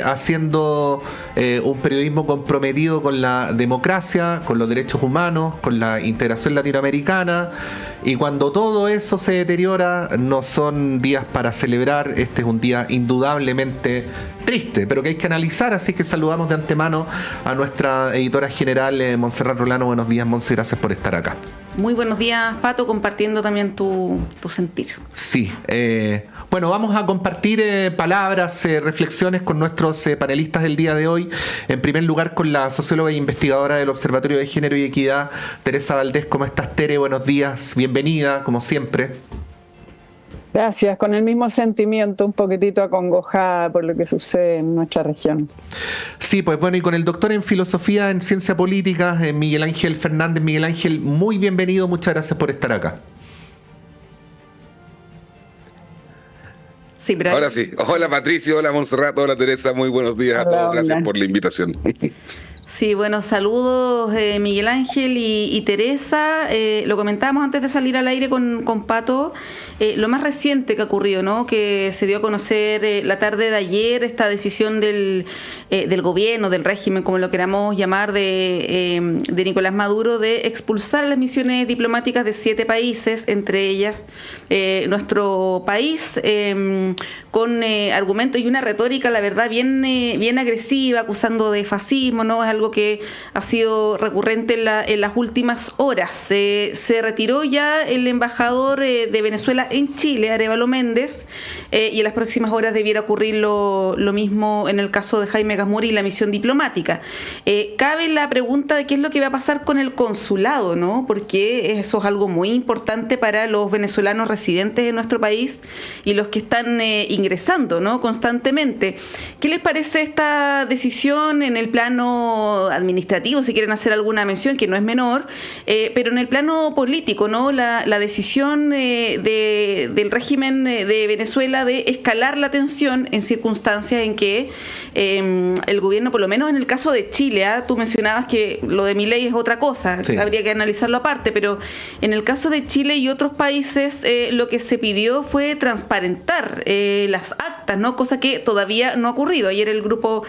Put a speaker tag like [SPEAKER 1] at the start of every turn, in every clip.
[SPEAKER 1] haciendo un periodismo comprometido con la democracia, con los derechos humanos, con la integración latinoamericana, y cuando todo eso se deteriora no son días para celebrar. Este es un día indudablemente triste, pero que hay que analizar, así que saludamos de antemano a nuestra editora general, Montserrat Rolano. Buenos días, Montse, gracias por estar acá.
[SPEAKER 2] Muy buenos días, Pato, compartiendo también tu sentir.
[SPEAKER 1] Sí, bueno, vamos a compartir palabras, reflexiones con nuestros panelistas del día de hoy. En primer lugar, con la socióloga e investigadora del Observatorio de Género y Equidad, Teresa Valdés. ¿Cómo estás, Tere? Buenos días, bienvenida, como siempre.
[SPEAKER 3] Gracias, con el mismo sentimiento, un poquitito acongojada por lo que sucede en nuestra región.
[SPEAKER 1] Sí, pues bueno, y con el doctor en Filosofía en Ciencia Política, Miguel Ángel Fernández. Miguel Ángel, muy bienvenido, muchas gracias por estar acá.
[SPEAKER 4] Sí, pero... Ahora sí. Hola Patricio, hola Montserrat, hola Teresa, muy buenos días a todos, gracias por la invitación.
[SPEAKER 2] Sí, bueno, saludos Miguel Ángel y Teresa. Lo comentábamos antes de salir al aire con Pato, lo más reciente que ha ocurrido, ¿no? Que se dio a conocer la tarde de ayer esta decisión del gobierno, del régimen, como lo queramos llamar, de Nicolás Maduro, de expulsar las misiones diplomáticas de 7 países, entre ellas nuestro país, con argumentos y una retórica, la verdad, bien agresiva, acusando de fascismo, ¿no? Es algo que ha sido recurrente en las últimas horas. Se retiró ya el embajador de Venezuela en Chile, Arévalo Méndez, y en las próximas horas debiera ocurrir lo mismo en el caso de Jaime Gazmuri y la misión diplomática. Cabe la pregunta de qué es lo que va a pasar con el consulado, ¿no? Porque eso es algo muy importante para los venezolanos residentes en nuestro país y los que están ingresando, ¿no? Constantemente. ¿Qué les parece esta decisión en el plano administrativo, si quieren hacer alguna mención, que no es menor, pero en el plano político, ¿no? La decisión del régimen de Venezuela de escalar la tensión en circunstancias en que el gobierno, por lo menos en el caso de Chile, tú mencionabas que lo de Milei es otra cosa, sí, habría que analizarlo aparte, pero en el caso de Chile y otros países lo que se pidió fue transparentar las actas, ¿no? Cosa que todavía no ha ocurrido. Ayer el grupo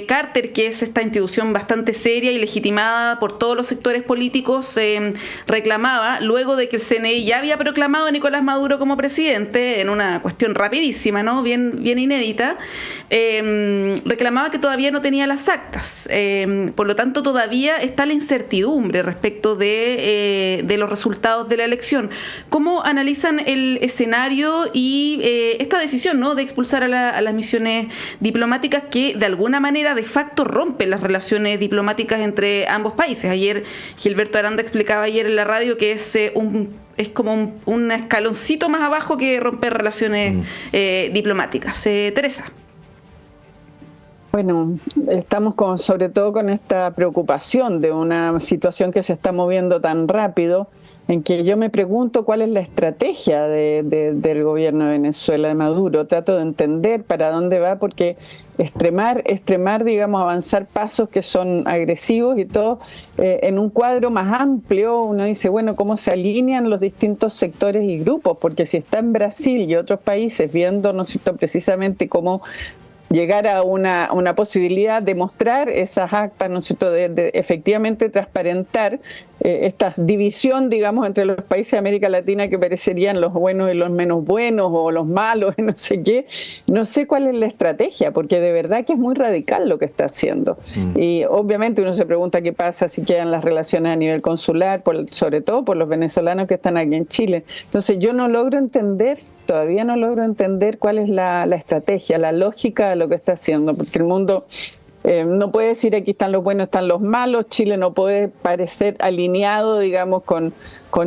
[SPEAKER 2] Carter, que es esta institución bastante seria y legitimada por todos los sectores políticos, reclamaba, luego de que el CNI ya había proclamado a Nicolás Maduro como presidente, en una cuestión rapidísima, ¿no? Bien inédita, reclamaba que todavía no tenía las actas. Por lo tanto, todavía está la incertidumbre respecto de los resultados de la elección. ¿Cómo analizan el escenario y esta decisión, ¿no? De expulsar a las misiones diplomáticas que de alguna manera de facto rompen las relaciones diplomáticas entre ambos países? Ayer Gilberto Aranda explicaba ayer en la radio que es como un escaloncito más abajo que romper relaciones diplomáticas. Teresa.
[SPEAKER 3] Bueno, estamos sobre todo con esta preocupación de una situación que se está moviendo tan rápido, en que yo me pregunto cuál es la estrategia del gobierno de Venezuela, de Maduro. Trato de entender para dónde va, porque extremar, digamos, avanzar pasos que son agresivos y todo, en un cuadro más amplio, uno dice, bueno, ¿cómo se alinean los distintos sectores y grupos? Porque si está en Brasil y otros países viendo, ¿no es cierto?, precisamente cómo llegar a una posibilidad de mostrar esas actas, ¿no es cierto?, de efectivamente transparentar esta división, digamos, entre los países de América Latina que parecerían los buenos y los menos buenos, o los malos, no sé qué. No sé cuál es la estrategia, porque de verdad que es muy radical lo que está haciendo. Y obviamente uno se pregunta qué pasa si quedan las relaciones a nivel consular, sobre todo por los venezolanos que están aquí en Chile. Entonces yo todavía no logro entender cuál es la estrategia, la lógica de lo que está haciendo, porque el mundo no puede decir aquí están los buenos, están los malos. Chile no puede parecer alineado, digamos, con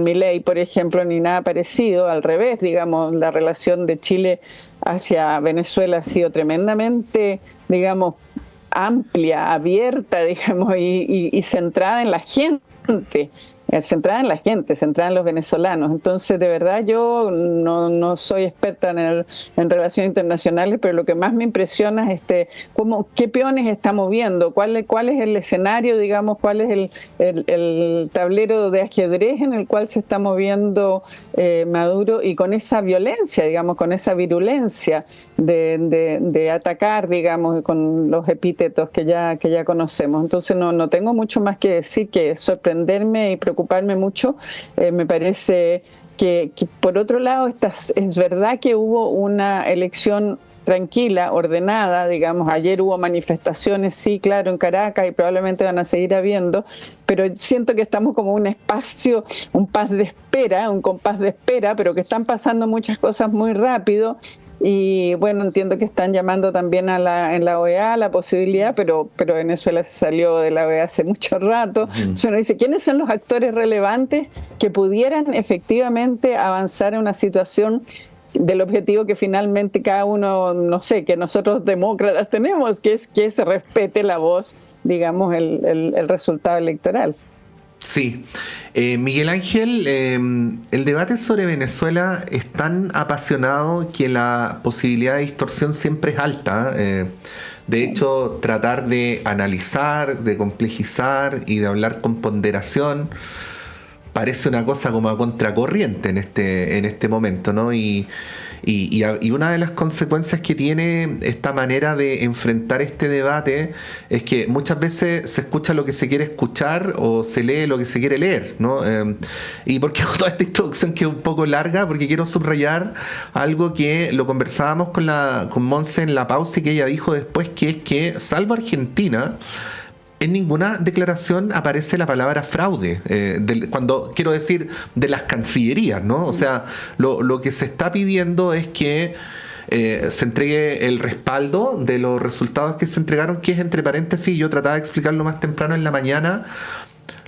[SPEAKER 3] Milei, por ejemplo, ni nada parecido. Al revés, digamos, la relación de Chile hacia Venezuela ha sido tremendamente, digamos, amplia, abierta, digamos, y centrada en la gente. centrada en la gente, centrada en los venezolanos. Entonces, de verdad, yo no soy experta en relaciones internacionales, pero lo que más me impresiona es qué peones está moviendo, cuál es el escenario, digamos, cuál es el tablero de ajedrez en el cual se está moviendo Maduro, y con esa violencia, digamos, con esa virulencia de atacar, digamos, con los epítetos que ya conocemos. Entonces, no tengo mucho más que decir que sorprenderme y preocuparme mucho. Me parece que por otro lado, es verdad que hubo una elección tranquila, ordenada, digamos. Ayer hubo manifestaciones, sí, claro, en Caracas, y probablemente van a seguir habiendo, pero siento que estamos como un compás de espera, pero que están pasando muchas cosas muy rápido. Y bueno, entiendo que están llamando también en la OEA la posibilidad, pero Venezuela se salió de la OEA hace mucho rato. Entonces uno dice, ¿quiénes son los actores relevantes que pudieran efectivamente avanzar en una situación del objetivo que finalmente cada uno, no sé, que nosotros demócratas tenemos, que es que se respete la voz, digamos, el resultado electoral?
[SPEAKER 1] Sí. Miguel Ángel, el debate sobre Venezuela es tan apasionado que la posibilidad de distorsión siempre es alta. De hecho, tratar de analizar, de complejizar y de hablar con ponderación parece una cosa como a contracorriente en este momento, ¿no? Y una de las consecuencias que tiene esta manera de enfrentar este debate es que muchas veces se escucha lo que se quiere escuchar o se lee lo que se quiere leer, ¿no? ¿Y por qué hago toda esta introducción que es un poco larga? Porque quiero subrayar algo que lo conversábamos con Monse en la pausa y que ella dijo después, que es que, salvo Argentina, en ninguna declaración aparece la palabra fraude, cuando quiero decir de las cancillerías, ¿no? O sea, lo que se está pidiendo es que se entregue el respaldo de los resultados que se entregaron, que es, entre paréntesis, yo trataba de explicarlo más temprano en la mañana,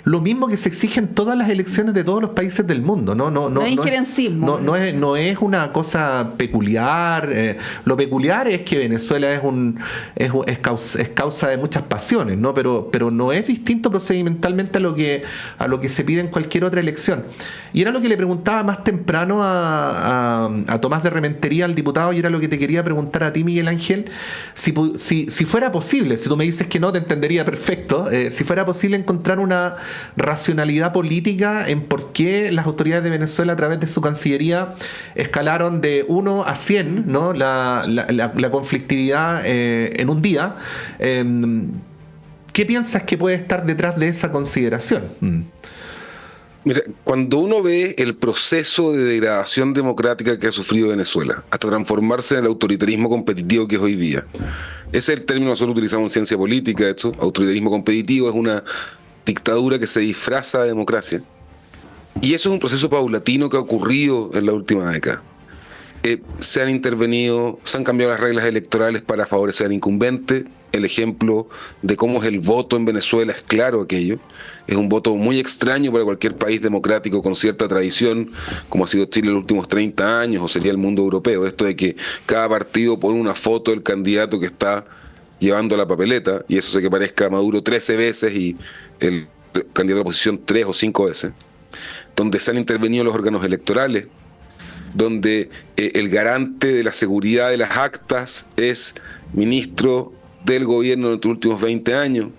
[SPEAKER 1] lo mismo que se exige en todas las elecciones de todos los países del mundo. No
[SPEAKER 2] es injerencismo.
[SPEAKER 1] No es una cosa peculiar. Lo peculiar es que Venezuela es causa de muchas pasiones, ¿no? Pero no es distinto procedimentalmente a lo que se pide en cualquier otra elección. Y era lo que le preguntaba más temprano a Tomás de Rementería, al diputado, y era lo que te quería preguntar a ti, Miguel Ángel, si fuera posible, si tú me dices que no, te entendería perfecto, si fuera posible encontrar una racionalidad política en por qué las autoridades de Venezuela, a través de su Cancillería, escalaron de 1 a 100, ¿no? la conflictividad en un día. ¿Qué piensas que puede estar detrás de esa consideración?
[SPEAKER 4] Mira, cuando uno ve el proceso de degradación democrática que ha sufrido Venezuela, hasta transformarse en el autoritarismo competitivo que es hoy día, ese es el término que nosotros utilizamos en ciencia política. De hecho, autoritarismo competitivo es una dictadura que se disfraza de democracia. Y eso es un proceso paulatino que ha ocurrido en la última década. Se han intervenido, se han cambiado las reglas electorales para favorecer al incumbente. El ejemplo de cómo es el voto en Venezuela es claro aquello. Es un voto muy extraño para cualquier país democrático con cierta tradición, como ha sido Chile en los últimos 30 años, o sería el mundo europeo. Esto de que cada partido pone una foto del candidato que está llevando la papeleta, y eso hace que parezca a Maduro 13 veces y el candidato de la oposición 3 o 5 veces, donde se han intervenido los órganos electorales, donde el garante de la seguridad de las actas es ministro del gobierno de los últimos 20 años.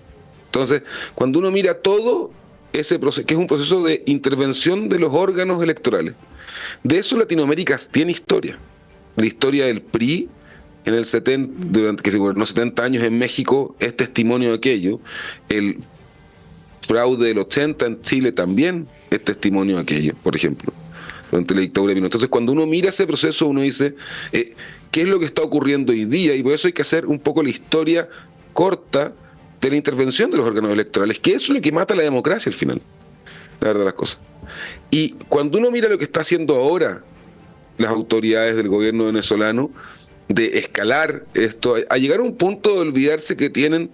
[SPEAKER 4] Entonces, cuando uno mira todo ese proceso, que es un proceso de intervención de los órganos electorales, de eso Latinoamérica tiene historia. La historia del PRI en el 70, durante que se gobernó 70 años en México, es testimonio de aquello. El fraude del 80 en Chile también es testimonio de aquello, por ejemplo, durante la dictadura de Pinochet. Entonces, cuando uno mira ese proceso, uno dice, ¿qué es lo que está ocurriendo hoy día? Y por eso hay que hacer un poco la historia corta de la intervención de los órganos electorales, que eso es lo que mata la democracia al final, la verdad de las cosas. Y cuando uno mira lo que está haciendo ahora las autoridades del gobierno venezolano, de escalar esto, a llegar a un punto de olvidarse que tienen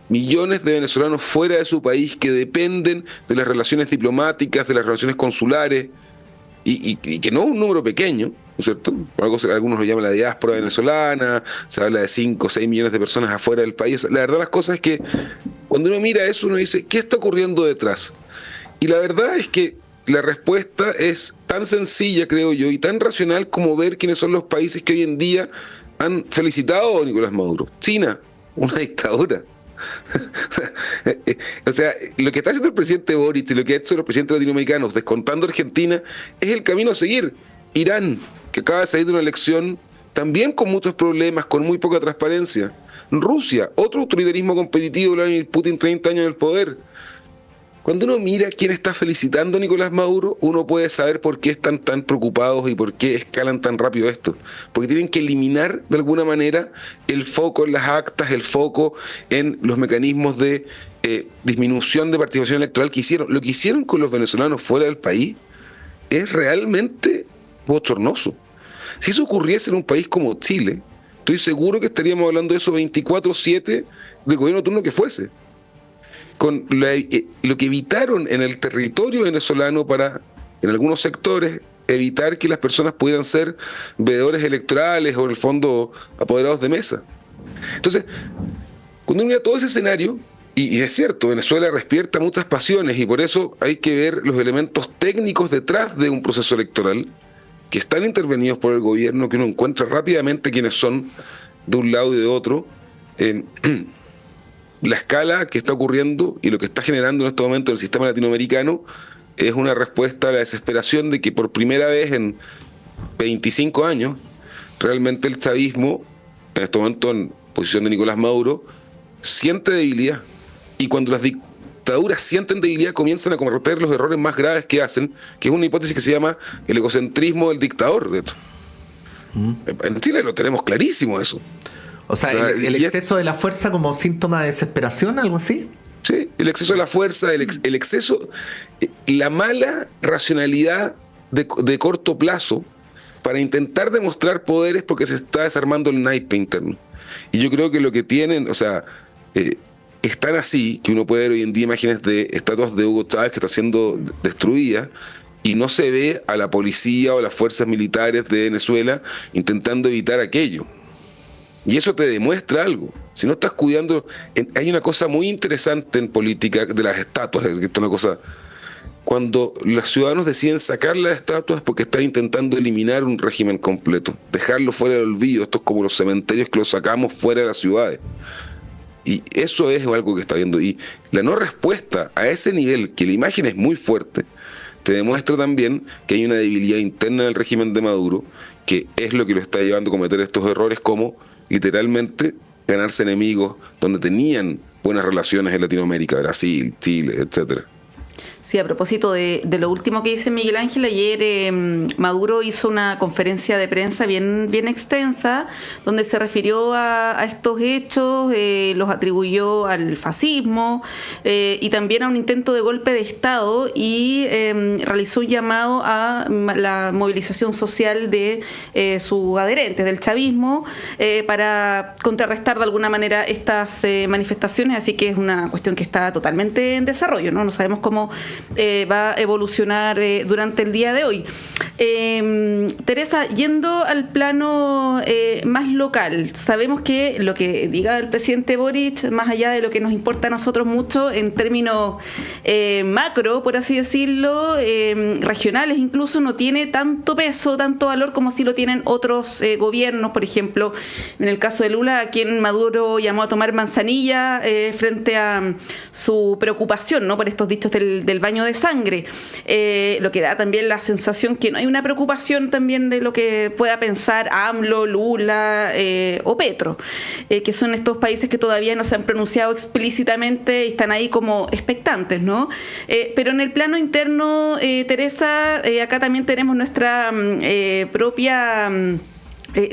[SPEAKER 4] millones de venezolanos fuera de su país que dependen de las relaciones diplomáticas, de las relaciones consulares, y que no es un número pequeño, ¿no es cierto? Por algo, algunos lo llaman la diáspora venezolana, se habla de 5 o 6 millones de personas afuera del país. La verdad las cosas es que cuando uno mira eso, uno dice, ¿qué está ocurriendo detrás? Y la verdad es que la respuesta es tan sencilla, creo yo, y tan racional como ver quiénes son los países que hoy en día han felicitado a Nicolás Maduro. China, una dictadura. O sea, lo que está haciendo el presidente Boric y lo que ha hecho los presidentes latinoamericanos, descontando a Argentina, es el camino a seguir. Irán, que acaba de salir de una elección también con muchos problemas, con muy poca transparencia. Rusia, otro autoritarismo competitivo, Vladimir Putin, 30 años en el poder. Cuando uno mira quién está felicitando a Nicolás Maduro, uno puede saber por qué están tan preocupados y por qué escalan tan rápido esto. Porque tienen que eliminar de alguna manera el foco en las actas, el foco en los mecanismos de disminución de participación electoral que hicieron. Lo que hicieron con los venezolanos fuera del país es realmente bochornoso. Si eso ocurriese en un país como Chile, estoy seguro que estaríamos hablando de eso 24/7 del gobierno turno que fuese. Con lo que evitaron en el territorio venezolano para, en algunos sectores, evitar que las personas pudieran ser veedores electorales o en el fondo apoderados de mesa. Entonces, cuando uno mira todo ese escenario, y es cierto, Venezuela despierta muchas pasiones y por eso hay que ver los elementos técnicos detrás de un proceso electoral que están intervenidos por el gobierno, que uno encuentra rápidamente quiénes son de un lado y de otro. La escala que está ocurriendo y lo que está generando en este momento el sistema latinoamericano es una respuesta a la desesperación de que por primera vez en 25 años realmente el chavismo, en este momento en posición de Nicolás Maduro, siente debilidad. Y cuando las dictaduras sienten debilidad comienzan a cometer los errores más graves que hacen, que es una hipótesis que se llama el egocentrismo del dictador, de hecho. En Chile lo tenemos clarísimo eso.
[SPEAKER 1] O sea, el exceso de la fuerza como síntoma de desesperación, algo así.
[SPEAKER 4] Sí, el exceso de la fuerza, el exceso, la mala racionalidad de corto plazo para intentar demostrar poderes porque se está desarmando el naipe interno. Y yo creo que lo que tienen, o sea, es tan así que uno puede ver hoy en día imágenes de estatuas de Hugo Chávez que está siendo destruida y no se ve a la policía o las fuerzas militares de Venezuela intentando evitar aquello. Y eso te demuestra algo. Si no estás cuidando... Hay una cosa muy interesante en política de las estatuas, que esto es una cosa... Cuando los ciudadanos deciden sacar las estatuas porque están intentando eliminar un régimen completo, dejarlo fuera del olvido. Esto es como los cementerios que los sacamos fuera de las ciudades. Y eso es algo que está viendo. Y la no respuesta a ese nivel, que la imagen es muy fuerte, te demuestra también que hay una debilidad interna del régimen de Maduro, que es lo que lo está llevando a cometer estos errores como literalmente ganarse enemigos donde tenían buenas relaciones en Latinoamérica, Brasil, Chile, etcétera.
[SPEAKER 2] Sí, a propósito de lo último que dice Miguel Ángel, ayer Maduro hizo una conferencia de prensa bien extensa, donde se refirió a estos hechos, los atribuyó al fascismo y también a un intento de golpe de Estado y realizó un llamado a la movilización social de sus adherentes del chavismo para contrarrestar de alguna manera estas manifestaciones, así que es una cuestión que está totalmente en desarrollo, ¿no? No sabemos cómo va a evolucionar durante el día de hoy. Teresa, yendo al plano más local, sabemos que lo que diga el presidente Boric, más allá de lo que nos importa a nosotros mucho en términos macro, por así decirlo, regionales incluso, no tiene tanto peso, tanto valor como si lo tienen otros gobiernos, por ejemplo, en el caso de Lula, a quien Maduro llamó a tomar manzanilla frente a su preocupación, ¿no?, por estos dichos del baño de sangre, lo que da también la sensación que no hay una preocupación también de lo que pueda pensar AMLO, Lula o Petro, que son estos países que todavía no se han pronunciado explícitamente y están ahí como expectantes, ¿no? Pero en el plano interno, Teresa, acá también tenemos nuestra propia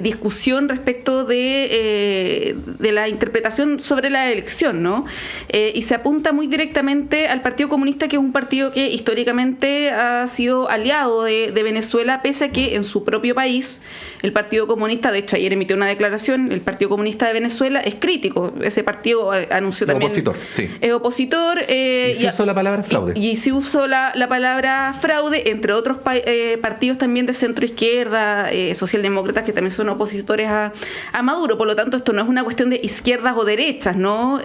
[SPEAKER 2] discusión respecto de la interpretación sobre la elección, ¿no? Y se apunta muy directamente al Partido Comunista, que es un partido que históricamente ha sido aliado de Venezuela, pese a que en su propio país el Partido Comunista, de hecho ayer emitió una declaración, el Partido Comunista de Venezuela es crítico. Ese partido anunció también...
[SPEAKER 1] Opositor, sí.
[SPEAKER 2] Es opositor.
[SPEAKER 1] Y se usó la palabra fraude.
[SPEAKER 2] Y se usó la palabra fraude, entre otros partidos también de centro izquierda, socialdemócratas, que también también son opositores a Maduro. Por lo tanto, esto no es una cuestión de izquierdas o derechas, ¿no?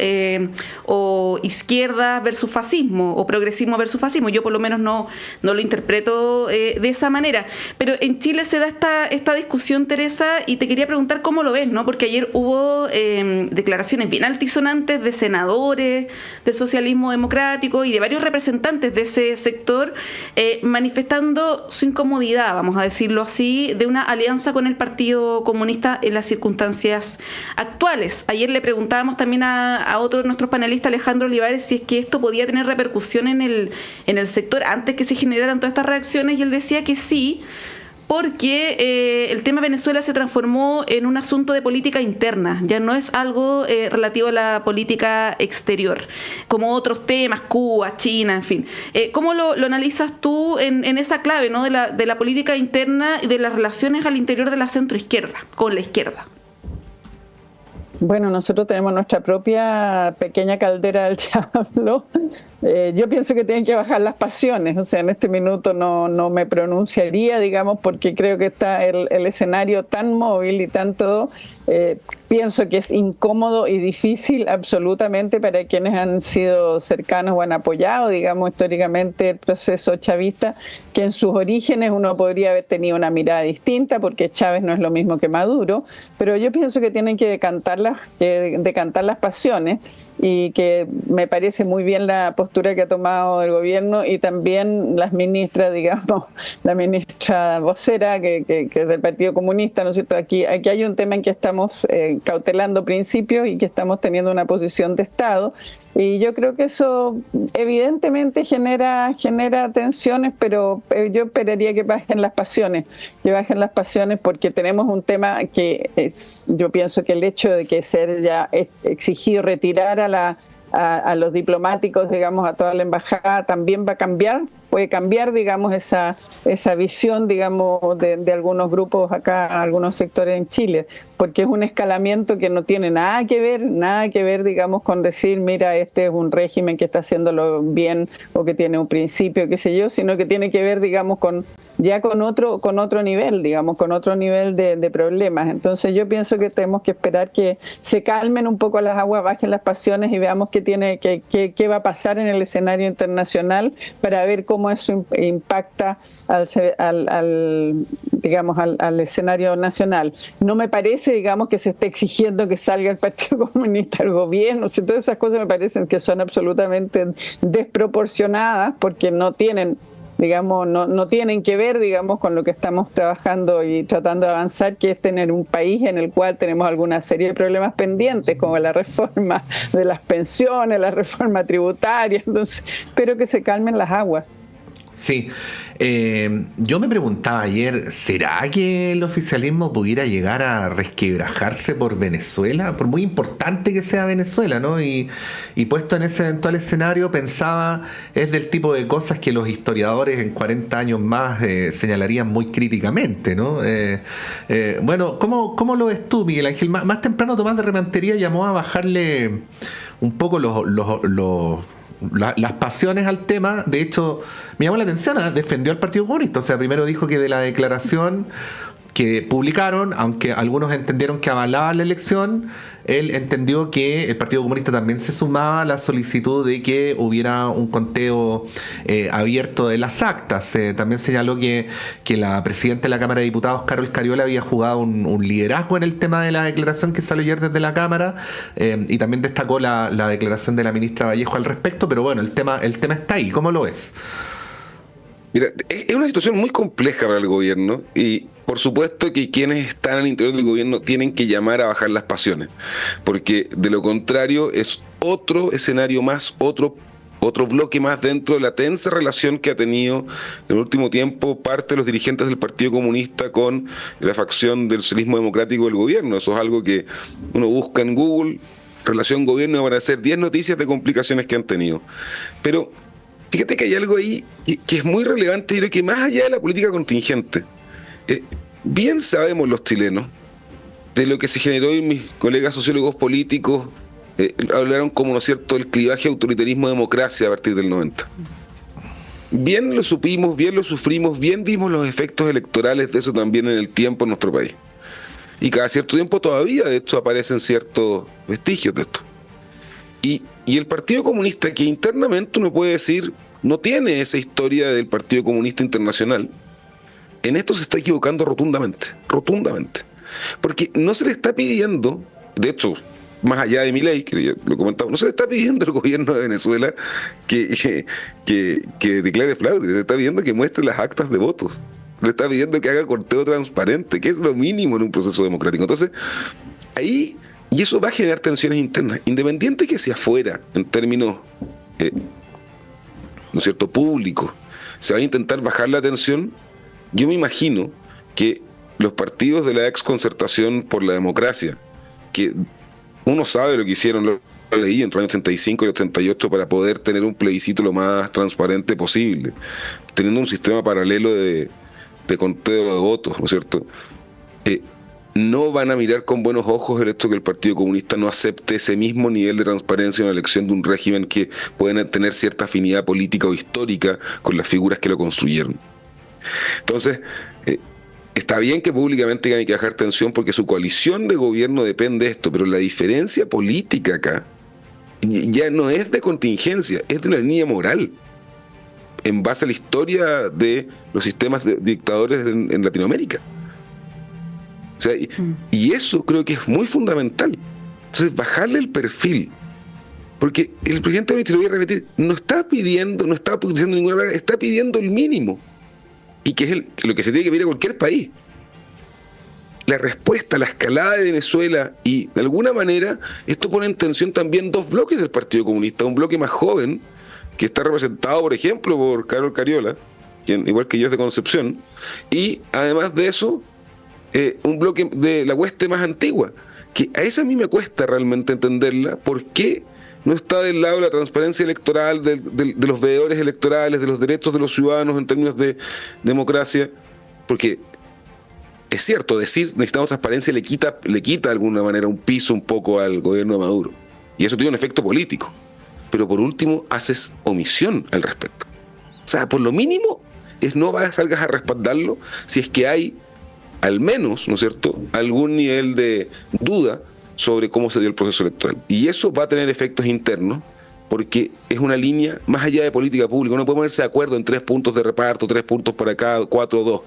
[SPEAKER 2] O izquierdas versus fascismo, o progresismo versus fascismo. Yo por lo menos no lo interpreto de esa manera. Pero en Chile se da esta discusión, Teresa, y te quería preguntar cómo lo ves, ¿no? Porque ayer hubo declaraciones bien altisonantes de senadores del socialismo democrático y de varios representantes de ese sector manifestando su incomodidad, vamos a decirlo así, de una alianza con el Partido Comunista en las circunstancias actuales. Ayer le preguntábamos también a otro de nuestros panelistas, Alejandro Olivares, si es que esto podía tener repercusión en el sector antes que se generaran todas estas reacciones, y él decía que sí, porque el tema Venezuela se transformó en un asunto de política interna, ya no es algo relativo a la política exterior, como otros temas, Cuba, China, en fin. ¿Cómo lo analizas tú en esa clave, ¿no? de la política interna y de las relaciones al interior de la centroizquierda, con la izquierda?
[SPEAKER 3] Bueno, nosotros tenemos nuestra propia pequeña caldera del diablo. Yo pienso que tienen que bajar las pasiones, o sea, en este minuto no me pronunciaría, digamos, porque creo que está el escenario tan móvil y tanto, pienso que es incómodo y difícil absolutamente para quienes han sido cercanos o han apoyado, digamos, históricamente el proceso chavista, que en sus orígenes uno podría haber tenido una mirada distinta, porque Chávez no es lo mismo que Maduro, pero yo pienso que tienen que decantar las pasiones, y que me parece muy bien la postura que ha tomado el gobierno y también las ministras, digamos, la ministra vocera que es del Partido Comunista, ¿no es cierto? Aquí hay un tema en que estamos cautelando principios y que estamos teniendo una posición de Estado, y yo creo que eso evidentemente genera tensiones, pero yo esperaría que bajen las pasiones, porque tenemos un tema que yo pienso que el hecho de que ser ya exigido retirar a los diplomáticos, digamos, a toda la embajada, también puede cambiar, digamos, esa visión, digamos, de algunos grupos acá, algunos sectores en Chile, porque es un escalamiento que no tiene nada que ver, digamos, con decir, mira, este es un régimen que está haciéndolo bien o que tiene un principio, qué sé yo, sino que tiene que ver, digamos, con otro nivel, digamos, con otro nivel de problemas. Entonces yo pienso que tenemos que esperar que se calmen un poco las aguas, bajen las pasiones y veamos qué va a pasar en el escenario internacional para ver cómo eso impacta al escenario nacional. No me parece, digamos, que se esté exigiendo que salga el Partido Comunista al gobierno. O sea, todas esas cosas me parecen que son absolutamente desproporcionadas, porque no tienen, digamos, no tienen que ver, digamos, con lo que estamos trabajando y tratando de avanzar, que es tener un país en el cual tenemos alguna serie de problemas pendientes, como la reforma de las pensiones, la reforma tributaria. Entonces, espero que se calmen las aguas.
[SPEAKER 1] Sí, yo me preguntaba ayer, ¿será que el oficialismo pudiera llegar a resquebrajarse por Venezuela? Por muy importante que sea Venezuela, ¿no? Y puesto en ese eventual escenario, pensaba, es del tipo de cosas que los historiadores en 40 años más señalarían muy críticamente, ¿no? Bueno, ¿cómo lo ves tú, Miguel Ángel? Más temprano Tomás de Rementería llamó a bajarle un poco las pasiones al tema. De hecho, me llamó la atención, defendió al Partido Comunista. O sea, primero dijo que de la declaración que publicaron, aunque algunos entendieron que avalaba la elección, él entendió que el Partido Comunista también se sumaba a la solicitud de que hubiera un conteo abierto de las actas. También señaló que la presidenta de la Cámara de Diputados, Carol Cariola, había jugado un liderazgo en el tema de la declaración que salió ayer desde la Cámara, y también destacó la declaración de la ministra Vallejo al respecto. Pero bueno, el tema está ahí. ¿Cómo lo ves?
[SPEAKER 4] Mira, es una situación muy compleja para el gobierno, y por supuesto que quienes están al interior del gobierno tienen que llamar a bajar las pasiones, porque de lo contrario es otro escenario más, otro bloque más dentro de la tensa relación que ha tenido en el último tiempo parte de los dirigentes del Partido Comunista con la facción del socialismo democrático del gobierno. Eso es algo que uno busca en Google, relación gobierno, y van a ser 10 noticias de complicaciones que han tenido. Pero fíjate que hay algo ahí que es muy relevante, y creo que más allá de la política contingente, bien sabemos los chilenos de lo que se generó, y mis colegas sociólogos políticos hablaron como, ¿no es cierto?, el clivaje autoritarismo-democracia a partir del 90. Bien lo supimos, bien lo sufrimos, bien vimos los efectos electorales de eso también en el tiempo en nuestro país. y cada cierto tiempo todavía, de hecho, aparecen ciertos vestigios de esto. Y el Partido Comunista, que internamente uno puede decir no tiene esa historia del Partido Comunista Internacional, en esto se está equivocando rotundamente, porque no se le está pidiendo, de hecho, más allá de Milei, que ya lo comentaba, no se le está pidiendo al gobierno de Venezuela que declare fraude, se le está pidiendo que muestre las actas de votos, le está pidiendo que haga conteo transparente, que es lo mínimo en un proceso democrático. Entonces, ahí, y eso va a generar tensiones internas, independiente que sea afuera, en términos, ¿no es cierto?, públicos, se va a intentar bajar la tensión. Yo me imagino que los partidos de la ex Concertación por la Democracia, que uno sabe lo que hicieron, lo leí entre el año 85 y el 88 para poder tener un plebiscito lo más transparente posible, teniendo un sistema paralelo de conteo de votos, ¿no es cierto? No van a mirar con buenos ojos el hecho que el Partido Comunista no acepte ese mismo nivel de transparencia en la elección de un régimen que pueden tener cierta afinidad política o histórica con las figuras que lo construyeron. Entonces, está bien que públicamente hay que bajar tensión porque su coalición de gobierno depende de esto, pero la diferencia política acá ya no es de contingencia, es de una línea moral, en base a la historia de los sistemas de dictadores en Latinoamérica. O sea, y eso creo que es muy fundamental. Entonces, bajarle el perfil. Porque el presidente, te lo voy a repetir, no está diciendo ninguna palabra, está pidiendo el mínimo. Y que es lo que se tiene que pedir a cualquier país. La respuesta, la escalada de Venezuela, y de alguna manera esto pone en tensión también dos bloques del Partido Comunista. Un bloque más joven, que está representado, por ejemplo, por Carol Cariola, quien igual que yo es de Concepción, y además de eso, un bloque de la hueste más antigua, que a esa a mí me cuesta realmente entenderla, por qué no está del lado de la transparencia electoral, de los veedores electorales, de los derechos de los ciudadanos en términos de democracia, porque es cierto, decir necesitamos transparencia le quita de alguna manera un piso un poco al gobierno de Maduro, y eso tiene un efecto político, pero por último haces omisión al respecto. O sea, por lo mínimo no salgas a respaldarlo si es que hay al menos, ¿no es cierto?, algún nivel de duda sobre cómo se dio el proceso electoral. Y eso va a tener efectos internos, porque es una línea más allá de política pública. Uno puede ponerse de acuerdo en 3 puntos de reparto, 3 puntos para acá, 4 o 2.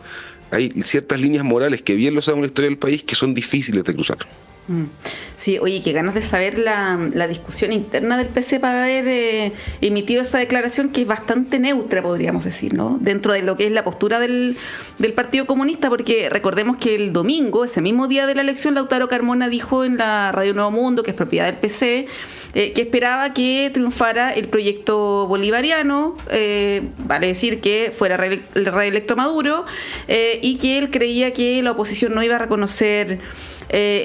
[SPEAKER 4] Hay ciertas líneas morales que bien lo sabe la historia del país que son difíciles de cruzar.
[SPEAKER 2] Sí, oye, qué ganas de saber la discusión interna del PC para haber emitido esa declaración que es bastante neutra, podríamos decir, ¿no? Dentro de lo que es la postura del Partido Comunista, porque recordemos que el domingo, ese mismo día de la elección, Lautaro Carmona dijo en la Radio Nuevo Mundo, que es propiedad del PC, que esperaba que triunfara el proyecto bolivariano, vale decir que fuera reelecto Maduro, y que él creía que la oposición no iba a reconocer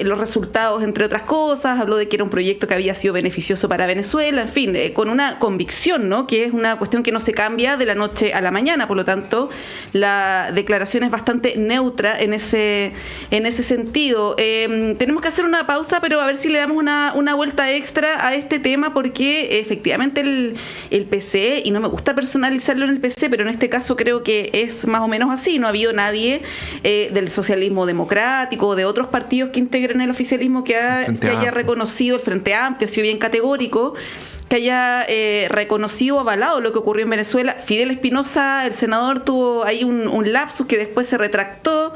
[SPEAKER 2] los resultados, entre otras cosas. Habló de que era un proyecto que había sido beneficioso para Venezuela, en fin, con una convicción, ¿no?, que es una cuestión que no se cambia de la noche a la mañana. Por lo tanto, la declaración es bastante neutra en ese sentido. Tenemos que hacer una pausa, pero a ver si le damos una vuelta extra a este tema, porque efectivamente el PC, y no me gusta personalizarlo en el PC, pero en este caso creo que es más o menos así. No ha habido nadie del socialismo democrático o de otros partidos que integren el oficialismo que haya reconocido, el Frente Amplio, ha sido bien categórico, que haya reconocido, avalado lo que ocurrió en Venezuela. Fidel Espinosa, el senador, tuvo ahí un lapsus que después se retractó,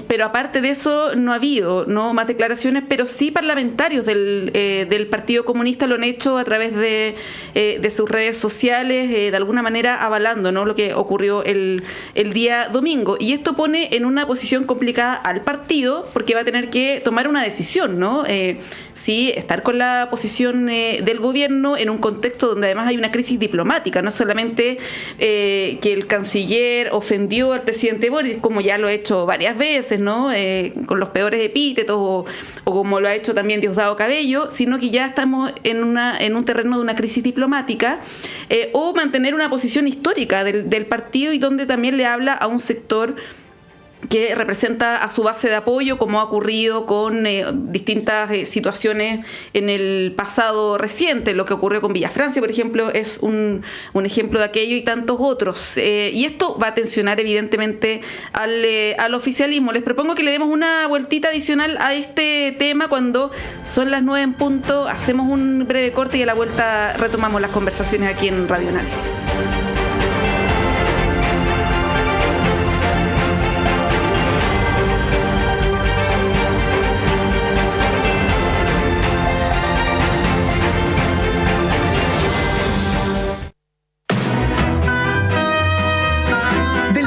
[SPEAKER 2] pero aparte de eso no ha habido más declaraciones, pero sí parlamentarios del Partido Comunista lo han hecho a través de sus redes sociales, de alguna manera avalando, ¿no?, lo que ocurrió el día domingo. Y esto pone en una posición complicada al partido, porque va a tener que tomar una decisión, ¿no? Sí, estar con la posición del gobierno en un contexto donde además hay una crisis diplomática, no solamente que el canciller ofendió al presidente Boric, como ya lo ha hecho varias veces, ¿no?, con los peores epítetos, o como lo ha hecho también Diosdado Cabello, sino que ya estamos en un terreno de una crisis diplomática, o mantener una posición histórica del partido, y donde también le habla a un sector que representa a su base de apoyo, como ha ocurrido con distintas situaciones en el pasado reciente. Lo que ocurrió con Villa Francia, por ejemplo, es un ejemplo de aquello, y tantos otros. Y esto va a tensionar evidentemente al oficialismo. Les propongo que le demos una vueltita adicional a este tema cuando son las 9 en punto. Hacemos un breve corte y a la vuelta retomamos las conversaciones aquí en Radio Análisis.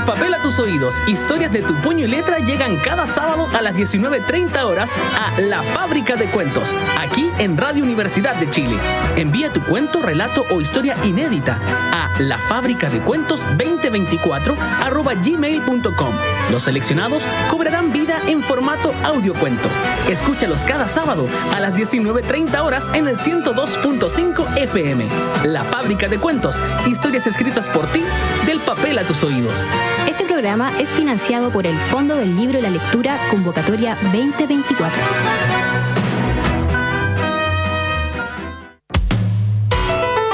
[SPEAKER 5] Papel a tus oídos, historias de tu puño y letra llegan cada sábado a las 19:30 horas a La Fábrica de Cuentos, aquí en Radio Universidad de Chile. Envía tu cuento, relato o historia inédita a lafabricadecuentos2024@gmail.com. Los seleccionados cobrarán vida en formato audiocuento. Escúchalos cada sábado a las 19:30 horas en el 102.5 FM. La Fábrica de Cuentos, historias escritas por ti, del papel a tus oídos.
[SPEAKER 6] Este programa es financiado por el Fondo del Libro y la Lectura Convocatoria 2024.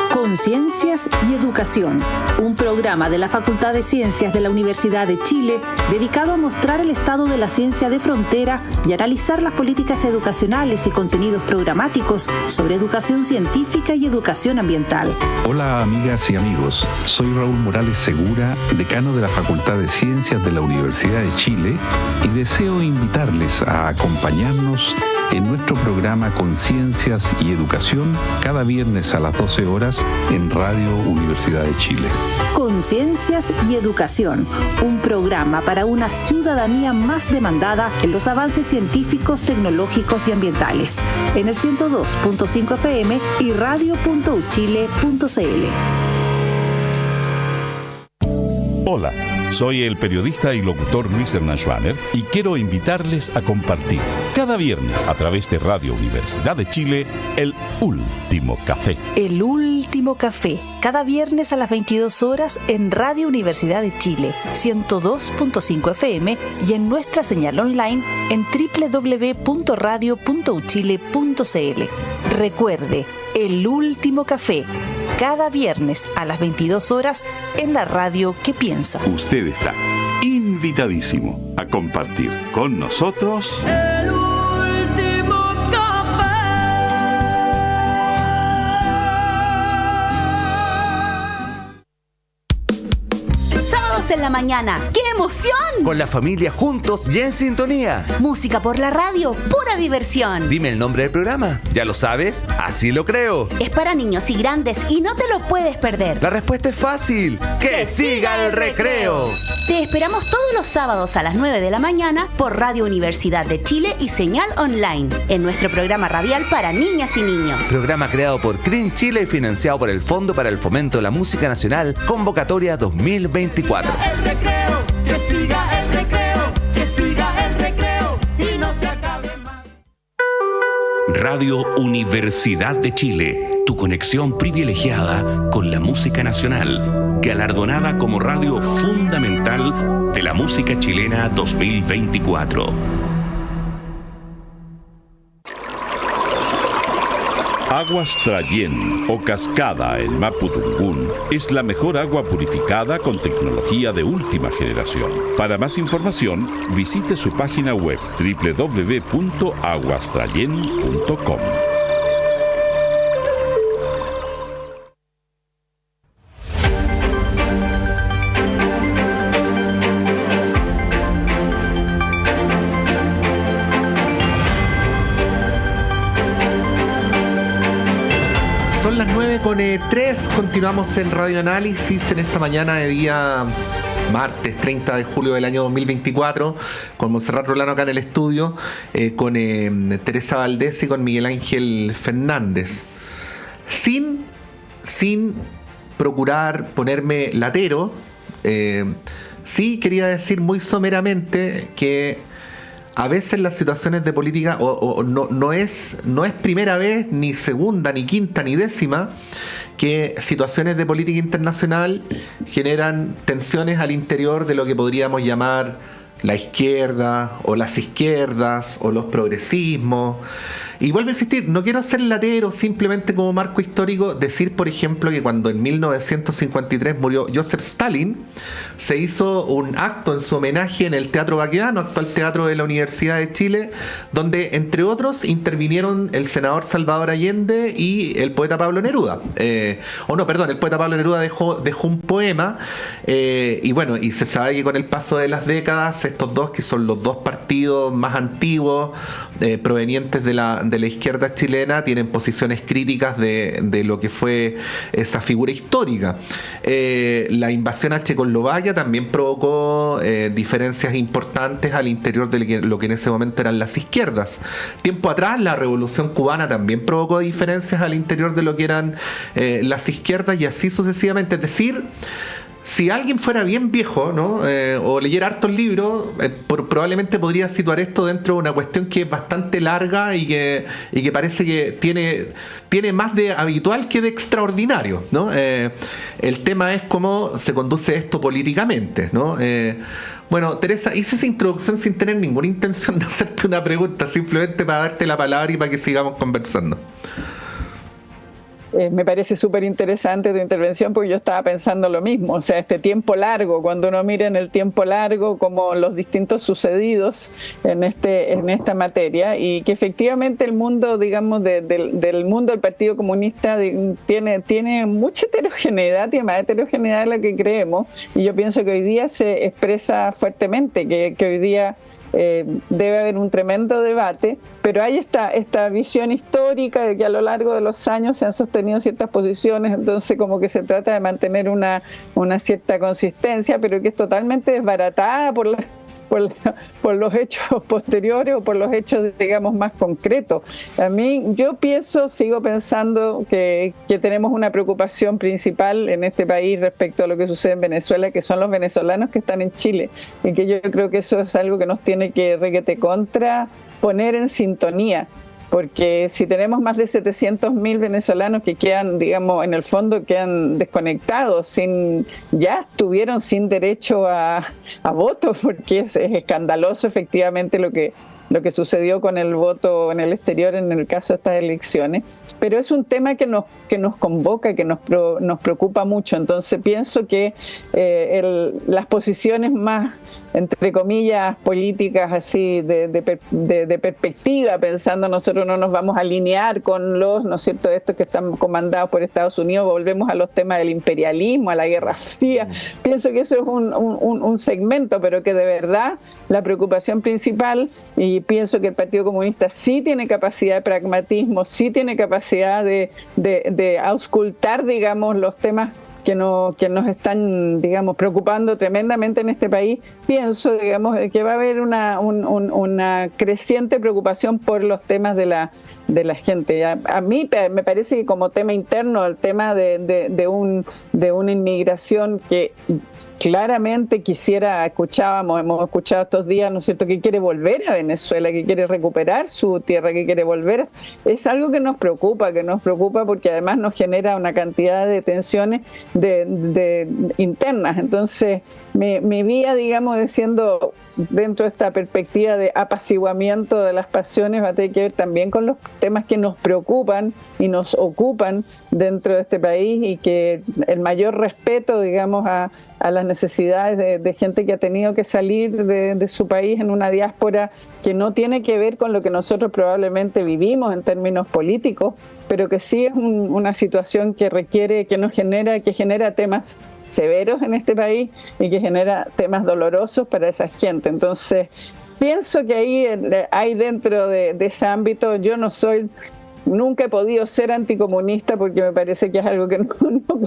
[SPEAKER 7] Conciencias y Educación, un programa de la Facultad de Ciencias de la Universidad de Chile dedicado a mostrar el estado de la ciencia de frontera y analizar las políticas educacionales y contenidos programáticos sobre educación científica y educación ambiental.
[SPEAKER 8] Hola amigas y amigos, soy Raúl Morales Segura, decano de la Facultad de Ciencias de la Universidad de Chile, y deseo invitarles a acompañarnos en nuestro programa Conciencias y Educación cada viernes a las 12 horas en Radio Universidad de Chile.
[SPEAKER 7] Conciencias y Educación, un programa para una ciudadanía más demandada en los avances científicos, tecnológicos y ambientales, en el 102.5 FM y radio.uchile.cl.
[SPEAKER 9] Hola, soy el periodista y locutor Luis Hernán Schwaner y quiero invitarles a compartir cada viernes a través de Radio Universidad de Chile El Último Café.
[SPEAKER 7] El Último Café, cada viernes a las 22 horas en Radio Universidad de Chile, 102.5 FM y en nuestra señal online en www.radio.uchile.cl. Recuerde, El Último Café, cada viernes a las 22 horas en la radio que piensa.
[SPEAKER 9] Usted está invitadísimo a compartir con nosotros
[SPEAKER 7] El Último Café.
[SPEAKER 10] Sábados en la mañana, ¡qué emoción!
[SPEAKER 11] Con la familia juntos y en sintonía.
[SPEAKER 10] Música por la radio, pura diversión.
[SPEAKER 11] Dime el nombre del programa. ¿Ya lo sabes? Así lo creo.
[SPEAKER 10] Es para niños y grandes y no te lo puedes perder.
[SPEAKER 11] La respuesta es fácil. ¡Que siga el recreo!
[SPEAKER 10] Te esperamos todos los sábados a las 9 de la mañana por Radio Universidad de Chile y señal online, en nuestro programa radial para niñas y niños.
[SPEAKER 11] Programa creado por CRIN Chile y financiado por el Fondo para el Fomento de la Música Nacional, Convocatoria 2024.
[SPEAKER 12] El recreo, que siga el recreo, que siga el recreo y no se acabe más.
[SPEAKER 13] Radio Universidad de Chile, tu conexión privilegiada con la música nacional, galardonada como radio fundamental de la música chilena 2024.
[SPEAKER 9] Aguas Trayén o Cascada en Mapudungún es la mejor agua purificada con tecnología de última generación. Para más información, visite su página web www.aguastrayen.com.
[SPEAKER 1] Son las 9:03, continuamos en Radio Análisis en esta mañana de día martes 30 de julio del año 2024, con Montserrat Rolano acá en el estudio, con Teresa Valdés y con Miguel Ángel Fernández. Sin procurar ponerme latero, sí quería decir muy someramente que a veces las situaciones de política no es primera vez, ni segunda, ni quinta, ni décima, que situaciones de política internacional generan tensiones al interior de lo que podríamos llamar la izquierda o las izquierdas o los progresismos. Y vuelvo a insistir, no quiero ser latero, simplemente como marco histórico, decir, por ejemplo, que cuando en 1953 murió Joseph Stalin, se hizo un acto en su homenaje en el Teatro Baquedano, actual Teatro de la Universidad de Chile, donde, entre otros, intervinieron el senador Salvador Allende y el poeta Pablo Neruda. El poeta Pablo Neruda dejó un poema, y bueno, y se sabe que con el paso de las décadas, estos dos, que son los dos partidos más antiguos, provenientes de la izquierda chilena, tienen posiciones críticas de lo que fue esa figura histórica. La invasión a Checoslovaquia también provocó diferencias importantes al interior de lo que en ese momento eran las izquierdas. Tiempo atrás, la Revolución Cubana también provocó diferencias al interior de lo que eran las izquierdas, y así sucesivamente. Es decir, si alguien fuera bien viejo, ¿no? O leyera hartos libros, probablemente podría situar esto dentro de una cuestión que es bastante larga y que parece que tiene más de habitual que de extraordinario, ¿no? El tema es cómo se conduce esto políticamente, ¿no? Bueno, Teresa, hice esa introducción sin tener ninguna intención de hacerte una pregunta, simplemente para darte la palabra y para que sigamos conversando.
[SPEAKER 3] Me parece súper interesante tu intervención, porque yo estaba pensando lo mismo. O sea, este tiempo largo, cuando uno mira en el tiempo largo como los distintos sucedidos en esta materia, y que efectivamente el mundo, digamos, del mundo del Partido Comunista tiene mucha heterogeneidad, tiene más heterogeneidad de la que creemos, y yo pienso que hoy día se expresa fuertemente, que hoy día debe haber un tremendo debate, pero hay esta visión histórica de que a lo largo de los años se han sostenido ciertas posiciones, entonces como que se trata de mantener una cierta consistencia, pero que es totalmente desbaratada por los hechos posteriores o por los hechos, digamos, más concretos. Yo sigo pensando que tenemos una preocupación principal en este país respecto a lo que sucede en Venezuela, que son los venezolanos que están en Chile, y que yo creo que eso es algo que nos tiene que poner en sintonía. Porque si tenemos más de 700.000 venezolanos que quedan, digamos, en el fondo quedan desconectados, ya estuvieron sin derecho a voto, porque es escandaloso efectivamente lo que sucedió con el voto en el exterior en el caso de estas elecciones, pero es un tema que nos convoca, que nos preocupa mucho. Entonces pienso que las posiciones más, entre comillas, políticas así de perspectiva, pensando nosotros no nos vamos a alinear con ¿no es cierto?, estos que están comandados por Estados Unidos, volvemos a los temas del imperialismo, a la Guerra Fría. Pienso que eso es un segmento, pero que de verdad la preocupación principal, y pienso que el Partido Comunista sí tiene capacidad de pragmatismo, sí tiene capacidad de auscultar, digamos, los temas que nos están, digamos, preocupando tremendamente en este país. Pienso, digamos, que va a haber una creciente preocupación por los temas de la gente. A mí me parece que como tema interno, el tema de una inmigración que claramente hemos escuchado estos días, ¿no es cierto?, que quiere volver a Venezuela, que quiere recuperar su tierra, que quiere volver, es algo que nos preocupa porque además nos genera una cantidad de tensiones internas. Entonces me veía, digamos, diciendo, dentro de esta perspectiva de apaciguamiento de las pasiones, va a tener que ver también con los temas que nos preocupan y nos ocupan dentro de este país, y que el mayor respeto, digamos, a las necesidades de gente que ha tenido que salir de su país en una diáspora que no tiene que ver con lo que nosotros probablemente vivimos en términos políticos, pero que sí es una situación que genera temas severos en este país y que genera temas dolorosos para esa gente. Entonces, pienso que ahí hay dentro de ese ámbito, nunca he podido ser anticomunista, porque me parece que es algo que no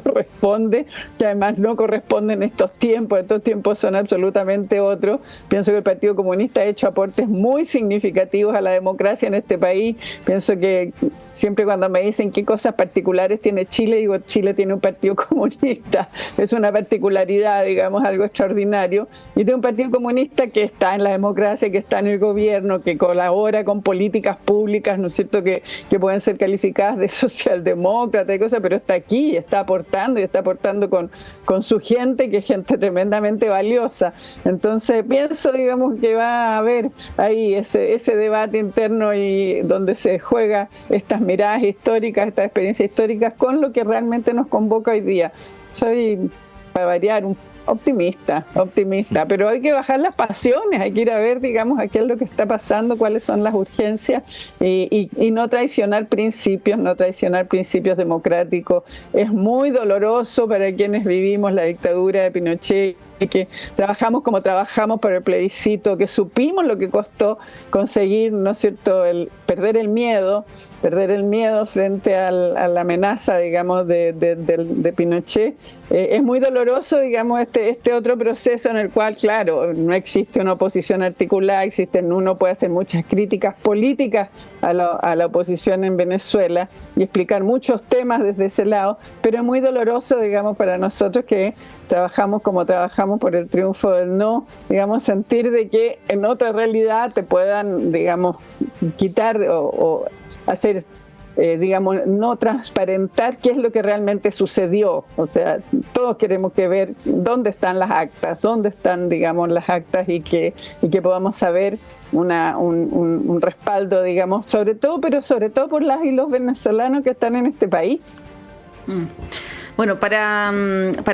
[SPEAKER 3] corresponde, que además no corresponde en estos tiempos son absolutamente otros. Pienso que el Partido Comunista ha hecho aportes muy significativos a la democracia en este país. Pienso que siempre cuando me dicen qué cosas particulares tiene Chile, digo, Chile tiene un Partido Comunista, es una particularidad, digamos, algo extraordinario, y tiene un Partido Comunista que está en la democracia, que está en el gobierno, que colabora con políticas públicas, ¿no es cierto?, que pueden pueden ser calificadas de socialdemócrata y cosas, pero está aquí, está aportando con su gente, que es gente tremendamente valiosa. Entonces pienso, digamos, que va a haber ahí ese debate interno y donde se juega estas miradas históricas, estas experiencias históricas con lo que realmente nos convoca hoy día. Soy, para variar, un optimista, pero hay que bajar las pasiones, hay que ir a ver, digamos, a qué es lo que está pasando, cuáles son las urgencias y no traicionar principios democráticos. Es muy doloroso para quienes vivimos la dictadura de Pinochet, que trabajamos como trabajamos por el plebiscito, que supimos lo que costó conseguir, ¿no es cierto?, perder el miedo frente a la amenaza, digamos, de Pinochet. Es muy doloroso, digamos, este otro proceso en el cual, claro, no existe una oposición articulada, uno puede hacer muchas críticas políticas a la oposición en Venezuela y explicar muchos temas desde ese lado, pero es muy doloroso, digamos, para nosotros que trabajamos como trabajamos por el triunfo del no, digamos, sentir de que en otra realidad te puedan, digamos, quitar o hacer, digamos, no transparentar qué es lo que realmente sucedió. O sea, todos queremos ver dónde están las actas, y que podamos saber un respaldo, digamos, sobre todo por las y los venezolanos que están en este país.
[SPEAKER 2] Bueno, para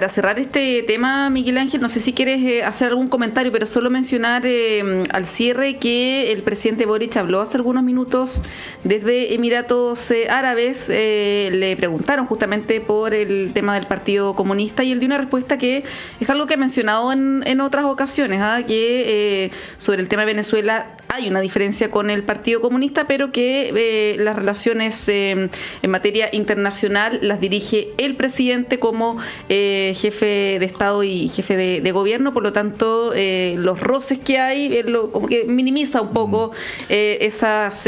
[SPEAKER 2] cerrar este tema, Miguel Ángel, no sé si quieres hacer algún comentario, pero solo mencionar al cierre que el presidente Boric habló hace algunos minutos desde Emiratos Árabes. Le preguntaron justamente por el tema del Partido Comunista y él dio una respuesta que es algo que ha mencionado en otras ocasiones, que sobre el tema de Venezuela hay una diferencia con el Partido Comunista, pero que las relaciones en materia internacional las dirige el presidente como jefe de Estado y jefe de gobierno, por lo tanto los roces que hay como que minimiza un poco esas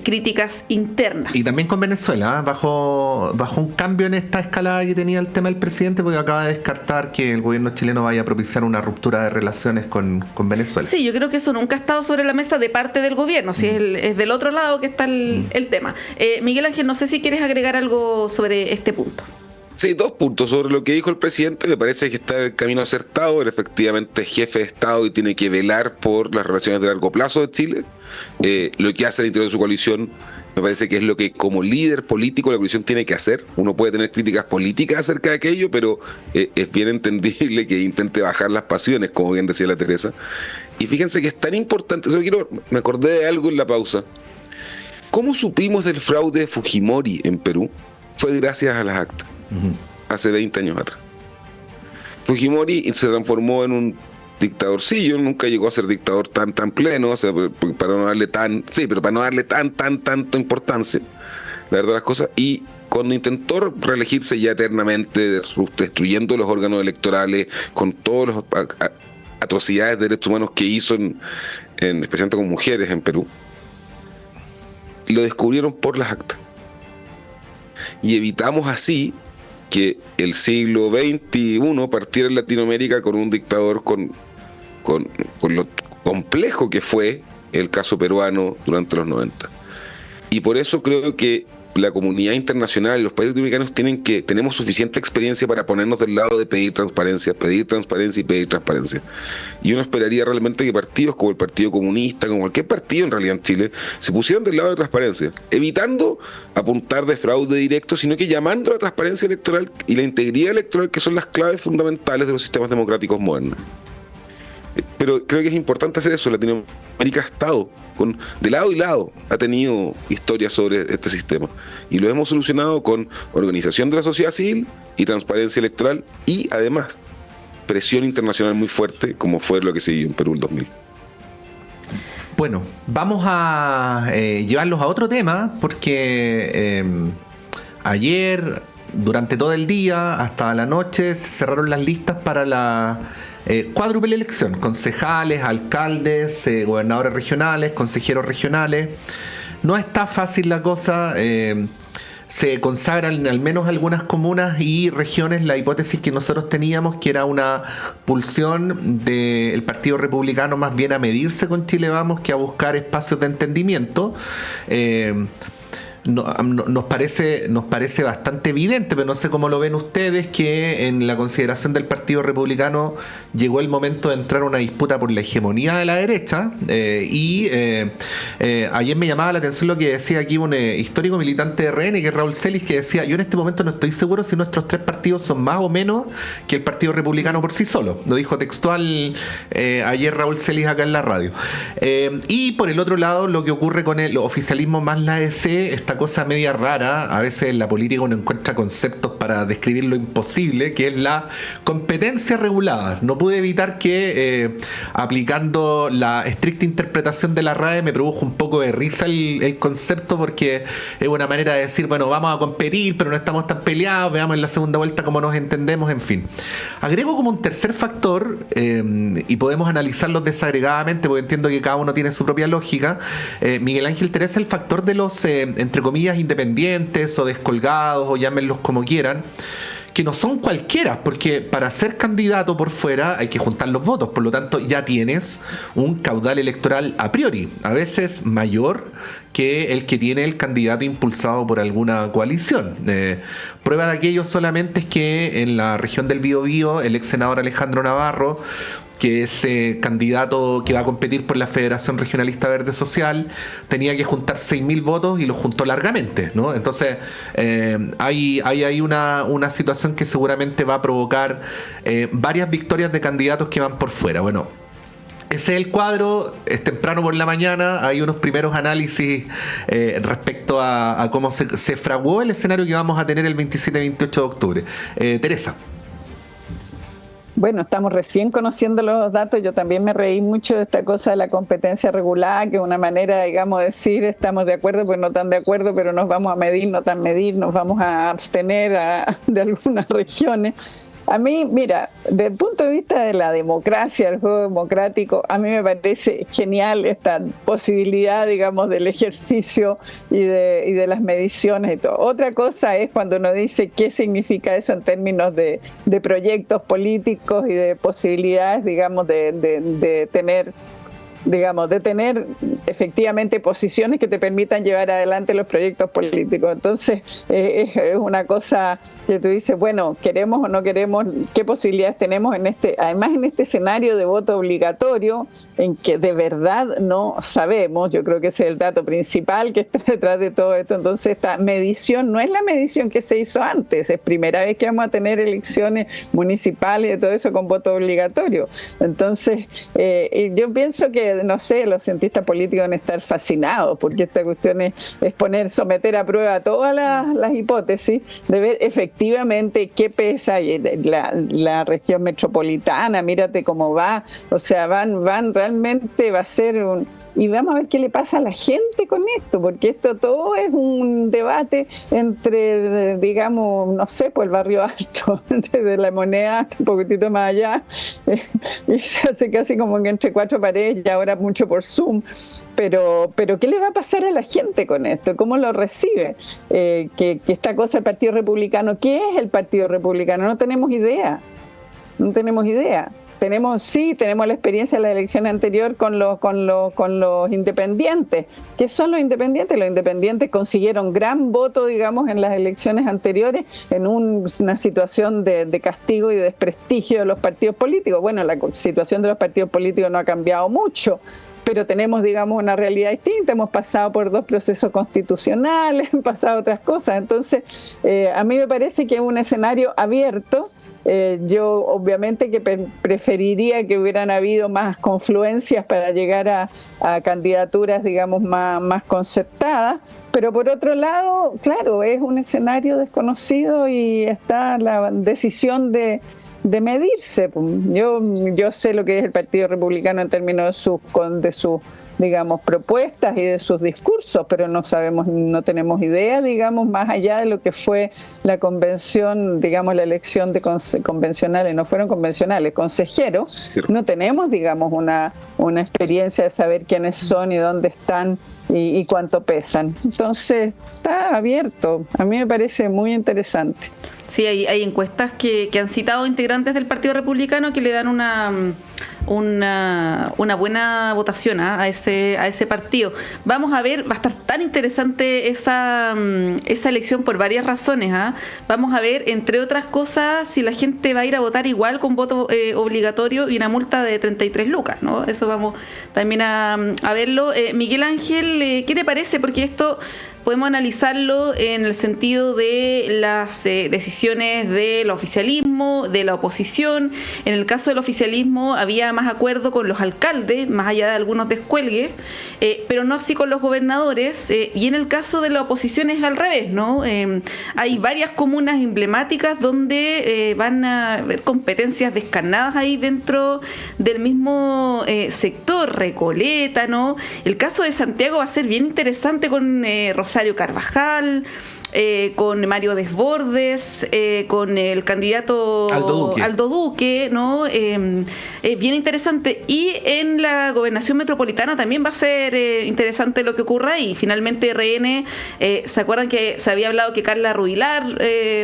[SPEAKER 2] críticas internas.
[SPEAKER 1] Y también con Venezuela, bajo un cambio en esta escalada que tenía el tema del presidente, porque acaba de descartar que el gobierno chileno vaya a propiciar una ruptura de relaciones con Venezuela.
[SPEAKER 2] Sí, yo creo que eso nunca ha estado sobre la mesa de parte del gobierno, si es del otro lado que está el tema. Miguel Ángel, no sé si quieres agregar algo sobre este punto.
[SPEAKER 4] Sí, 2 puntos sobre lo que dijo el presidente. Me parece que está en el camino acertado. Él efectivamente es jefe de Estado y tiene que velar por las relaciones de largo plazo de Chile. Lo que hace el interior de su coalición me parece que es lo que como líder político la coalición tiene que hacer. Uno puede tener críticas políticas acerca de aquello, pero es bien entendible que intente bajar las pasiones, como bien decía la Teresa. Y fíjense que es tan importante, me acordé de algo en la pausa. ¿Cómo supimos del fraude de Fujimori en Perú? Fue gracias a las actas. Hace 20 años atrás. Fujimori se transformó en un dictadorcillo, nunca llegó a ser dictador tan pleno, o sea, para no darle tanta importancia, la verdad las cosas, y cuando intentó reelegirse ya eternamente, destruyendo los órganos electorales, con todas las atrocidades de derechos humanos que hizo, especialmente con mujeres en Perú, lo descubrieron por las actas. Y evitamos así que el siglo XXI partiera en Latinoamérica con un dictador con lo complejo que fue el caso peruano durante los 90. Y por eso creo que la comunidad internacional y los países latinoamericanos tenemos suficiente experiencia para ponernos del lado de pedir transparencia. Y uno esperaría realmente que partidos como el Partido Comunista, como cualquier partido en realidad en Chile, se pusieran del lado de transparencia, evitando apuntar de fraude directo, sino que llamando a la transparencia electoral y la integridad electoral, que son las claves fundamentales de los sistemas democráticos modernos. Pero creo que es importante hacer eso. Latinoamérica ha estado de lado y lado, ha tenido historias sobre este sistema y lo hemos solucionado con organización de la sociedad civil y transparencia electoral y además presión internacional muy fuerte, como fue lo que se dio en Perú el 2000.
[SPEAKER 1] Bueno, vamos a llevarlos a otro tema, porque ayer, durante todo el día hasta la noche, se cerraron las listas para la cuádruple elección: concejales, alcaldes, gobernadores regionales, consejeros regionales. No está fácil la cosa. Se consagran al menos algunas comunas y regiones la hipótesis que nosotros teníamos, que era una pulsión del Partido Republicano más bien a medirse con Chile Vamos que a buscar espacios de entendimiento. nos parece bastante evidente, pero no sé cómo lo ven ustedes, que en la consideración del Partido Republicano llegó el momento de entrar a una disputa por la hegemonía de la derecha, y ayer me llamaba la atención lo que decía aquí un histórico militante de RN, que es Raúl Celis, que decía: yo en este momento no estoy seguro si nuestros tres partidos son más o menos que el Partido Republicano por sí solo. Lo dijo textual ayer Raúl Celis acá en la radio. Y por el otro lado, lo que ocurre con el oficialismo más la ADC, esta cosa media rara, a veces en la política uno encuentra conceptos para describir lo imposible, que es la competencia regulada. No pude evitar que aplicando la estricta interpretación de la RAE me produjo un poco de risa el concepto, porque es una manera de decir, bueno, vamos a competir, pero no estamos tan peleados, veamos en la segunda vuelta cómo nos entendemos, en fin. Agrego como un tercer factor, y podemos analizarlos desagregadamente, porque entiendo que cada uno tiene su propia lógica. Miguel Ángel Teresa, el factor de los, entre comillas, independientes o descolgados, o llámenlos como quieran, que no son cualquiera, porque para ser candidato por fuera hay que juntar los votos, por lo tanto ya tienes un caudal electoral a priori, a veces mayor que el que tiene el candidato impulsado por alguna coalición. Prueba de aquello solamente es que en la región del Biobío, el ex senador Alejandro Navarro, que es candidato que va a competir por la Federación Regionalista Verde Social, tenía que juntar 6.000 votos y los juntó largamente, ¿no? Entonces hay una situación que seguramente va a provocar varias victorias de candidatos que van por fuera. Bueno, ese es el cuadro, es temprano por la mañana, hay unos primeros análisis respecto a cómo se fraguó el escenario que vamos a tener el 27-28 de octubre. Teresa.
[SPEAKER 3] Bueno, estamos recién conociendo los datos. Yo también me reí mucho de esta cosa de la competencia regulada, que es una manera, digamos, de decir estamos de acuerdo, pues no tan de acuerdo, pero nos vamos a medir, no tan medir, nos vamos a abstener de algunas regiones. A mí, mira, desde el punto de vista de la democracia, el juego democrático, a mí me parece genial esta posibilidad, digamos, del ejercicio y de las mediciones y todo. Otra cosa es cuando uno dice qué significa eso en términos de proyectos políticos y de posibilidades, digamos, de tener efectivamente posiciones que te permitan llevar adelante los proyectos políticos. Entonces, es una cosa que tú dices, bueno, queremos o no queremos, qué posibilidades tenemos además en este escenario de voto obligatorio, en que de verdad no sabemos. Yo creo que ese es el dato principal que está detrás de todo esto. Entonces, esta medición no es la medición que se hizo antes, es primera vez que vamos a tener elecciones municipales y todo eso con voto obligatorio. Entonces, yo pienso que, no sé, los cientistas políticos van a estar fascinados, porque esta cuestión es someter a prueba todas las hipótesis, de ver efectivamente qué pesa la región metropolitana, mírate cómo va, o sea, van realmente, va a ser y vamos a ver qué le pasa a la gente con esto, porque esto todo es un debate entre, digamos, no sé, pues el barrio alto, desde la Moneda hasta un poquitito más allá, y se hace casi como que entre cuatro paredes, y ahora mucho por Zoom, pero ¿qué le va a pasar a la gente con esto? ¿Cómo lo recibe? Que esta cosa del Partido Republicano, ¿qué es el Partido Republicano? No tenemos idea. Tenemos la experiencia de la elección anterior con los independientes. ¿Qué son los independientes? Los independientes consiguieron gran voto, digamos, en las elecciones anteriores, en una situación de castigo y de desprestigio de los partidos políticos. Bueno, la situación de los partidos políticos no ha cambiado mucho, pero tenemos, digamos, una realidad distinta. Hemos pasado por 2 procesos constitucionales, han pasado otras cosas. Entonces, a mí me parece que es un escenario abierto. Yo obviamente que preferiría que hubieran habido más confluencias para llegar a candidaturas, digamos, más concertadas, pero por otro lado, claro, es un escenario desconocido y está la decisión de medirse. Yo sé lo que es el Partido Republicano en términos de sus digamos, propuestas y de sus discursos, pero no tenemos idea, digamos, más allá de lo que fue la convención, digamos, la elección de convencionales, no fueron convencionales, consejeros, no tenemos, digamos, una experiencia de saber quiénes son y dónde están y cuánto pesan. Entonces, está abierto. A mí me parece muy interesante.
[SPEAKER 2] Sí, hay encuestas que han citado integrantes del Partido Republicano que le dan una buena votación a ese partido. Vamos a ver, va a estar tan interesante esa elección por varias razones. Vamos a ver, entre otras cosas, si la gente va a ir a votar igual con voto obligatorio y una multa de 33 lucas, ¿no? Eso vamos también a verlo. Miguel Ángel, ¿qué te parece? Porque esto podemos analizarlo en el sentido de las decisiones del oficialismo, de la oposición. En el caso del oficialismo había más acuerdo con los alcaldes, más allá de algunos descuelgues, pero no así con los gobernadores. Y en el caso de la oposición es al revés, ¿no? Hay varias comunas emblemáticas donde van a haber competencias descarnadas ahí dentro del mismo sector, Recoleta, ¿no? El caso de Santiago va a ser bien interesante con Rosario Carvajal, con Mario Desbordes, con el candidato Aldo Duque, ¿no? Bien interesante. Y en la gobernación metropolitana también va a ser interesante lo que ocurra. Y finalmente RN, ¿se acuerdan que se había hablado que Carla Rubilar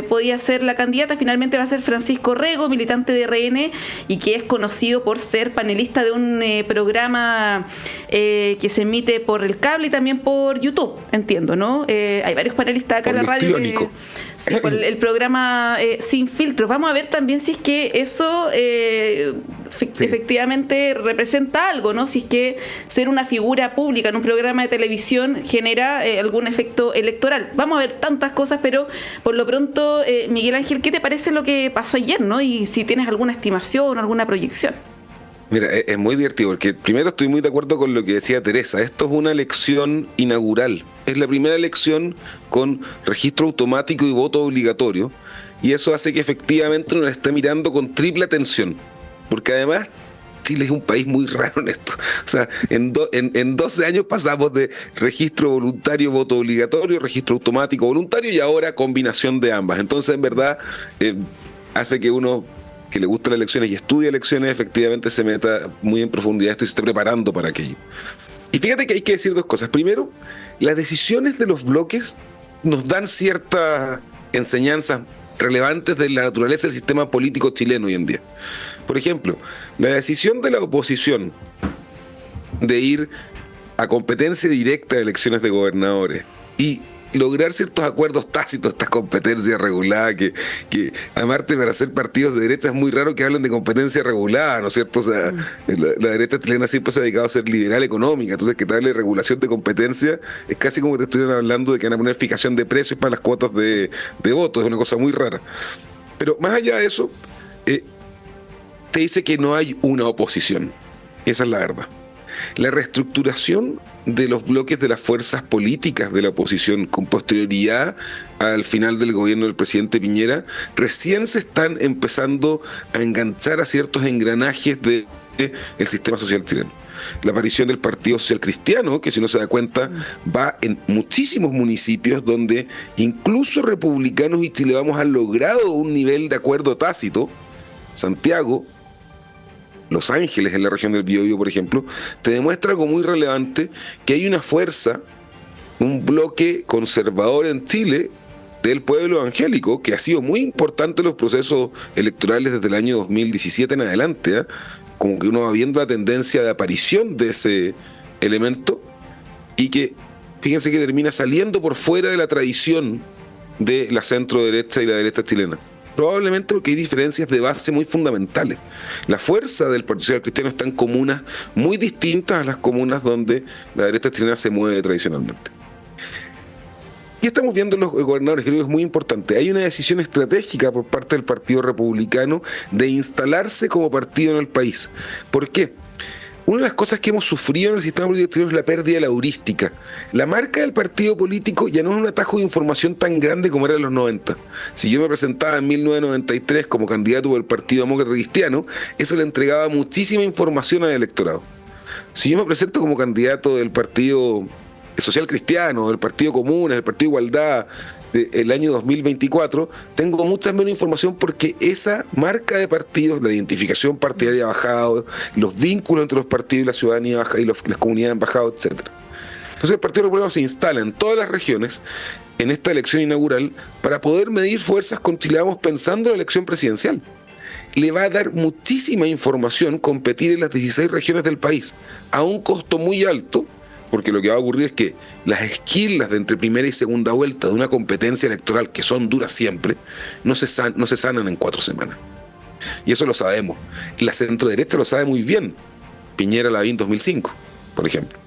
[SPEAKER 2] podía ser la candidata? Finalmente va a ser Francisco Rego, militante de RN, y que es conocido por ser panelista de un programa que se emite por el cable y también por YouTube, entiendo, ¿no? Hay varios panelistas acá en la radio. Sí, por el programa Sin Filtros. Vamos a ver también si es que eso efectivamente representa algo, ¿no? Si es que ser una figura pública en un programa de televisión genera algún efecto electoral. Vamos a ver tantas cosas, pero por lo pronto, Miguel Ángel, ¿qué te parece lo que pasó ayer, ¿no? Y si tienes alguna estimación o alguna proyección.
[SPEAKER 4] Mira, es muy divertido porque primero estoy muy de acuerdo con lo que decía Teresa. Esto es una elección inaugural. Es la primera elección con registro automático y voto obligatorio. Y eso hace que efectivamente uno la esté mirando con triple atención. Porque además Chile es un país muy raro en esto. O sea, en 12 años pasamos de registro voluntario, voto obligatorio, registro automático, voluntario y ahora combinación de ambas. Entonces, en verdad, hace que uno que le gusta las elecciones y estudia elecciones, efectivamente se meta muy en profundidad esto y se esté preparando para aquello. Y fíjate que hay que decir dos cosas. Primero, las decisiones de los bloques nos dan ciertas enseñanzas relevantes de la naturaleza del sistema político chileno hoy en día. Por ejemplo, la decisión de la oposición de ir a competencia directa en elecciones de gobernadores y lograr ciertos acuerdos tácitos, esta competencia regulada, que amarte para hacer partidos de derecha es muy raro que hablen de competencia regulada, ¿no es cierto? O sea, la derecha chilena siempre se ha dedicado a ser liberal económica, entonces que te hable de regulación de competencia es casi como que te estuvieran hablando de que van a poner fijación de precios para las cuotas de votos, es una cosa muy rara. Pero más allá de eso, te dice que no hay una oposición, esa es la verdad. La reestructuración de los bloques de las fuerzas políticas de la oposición con posterioridad al final del gobierno del presidente Piñera recién se están empezando a enganchar a ciertos engranajes del sistema social chileno. La aparición del Partido Social Cristiano, que si uno se da cuenta va en muchísimos municipios donde incluso republicanos y Chile Vamos han logrado un nivel de acuerdo tácito. Santiago, Los Ángeles, en la región del Biobío, por ejemplo, te demuestra algo muy relevante, que hay una fuerza, un bloque conservador en Chile del pueblo evangélico, que ha sido muy importante en los procesos electorales desde el año 2017 en adelante, como que uno va viendo la tendencia de aparición de ese elemento, y que, fíjense que termina saliendo por fuera de la tradición de la centro derecha y la derecha chilena. Probablemente porque hay diferencias de base muy fundamentales. La fuerza del Partido Social Cristiano está en comunas muy distintas a las comunas donde la derecha chilena se mueve tradicionalmente. Y estamos viendo los gobernadores, creo que es muy importante. Hay una decisión estratégica por parte del Partido Republicano de instalarse como partido en el país. ¿Por qué? Una de las cosas que hemos sufrido en el sistema político chileno es la pérdida de la heurística. La marca del partido político ya no es un atajo de información tan grande como era en los 90. Si yo me presentaba en 1993 como candidato del Partido Demócrata Cristiano, eso le entregaba muchísima información al electorado. Si yo me presento como candidato del Partido Social Cristiano, del Partido Comunes, del Partido Igualdad, del año 2024, tengo mucha menos información porque esa marca de partidos, la identificación partidaria ha bajado, los vínculos entre los partidos y la ciudadanía baja, y las comunidades han bajado, etc. Entonces el Partido Republicano se instala en todas las regiones en esta elección inaugural para poder medir fuerzas con Chile Vamos pensando en la elección presidencial. le va a dar muchísima información competir en las 16 regiones del país a un costo muy alto, porque lo que va a ocurrir es que las esquilas de entre primera y segunda vuelta de una competencia electoral, que son duras siempre, no se sanan en 4 semanas. Y eso lo sabemos. La centroderecha lo sabe muy bien. Piñera-Lavín 2005, por ejemplo.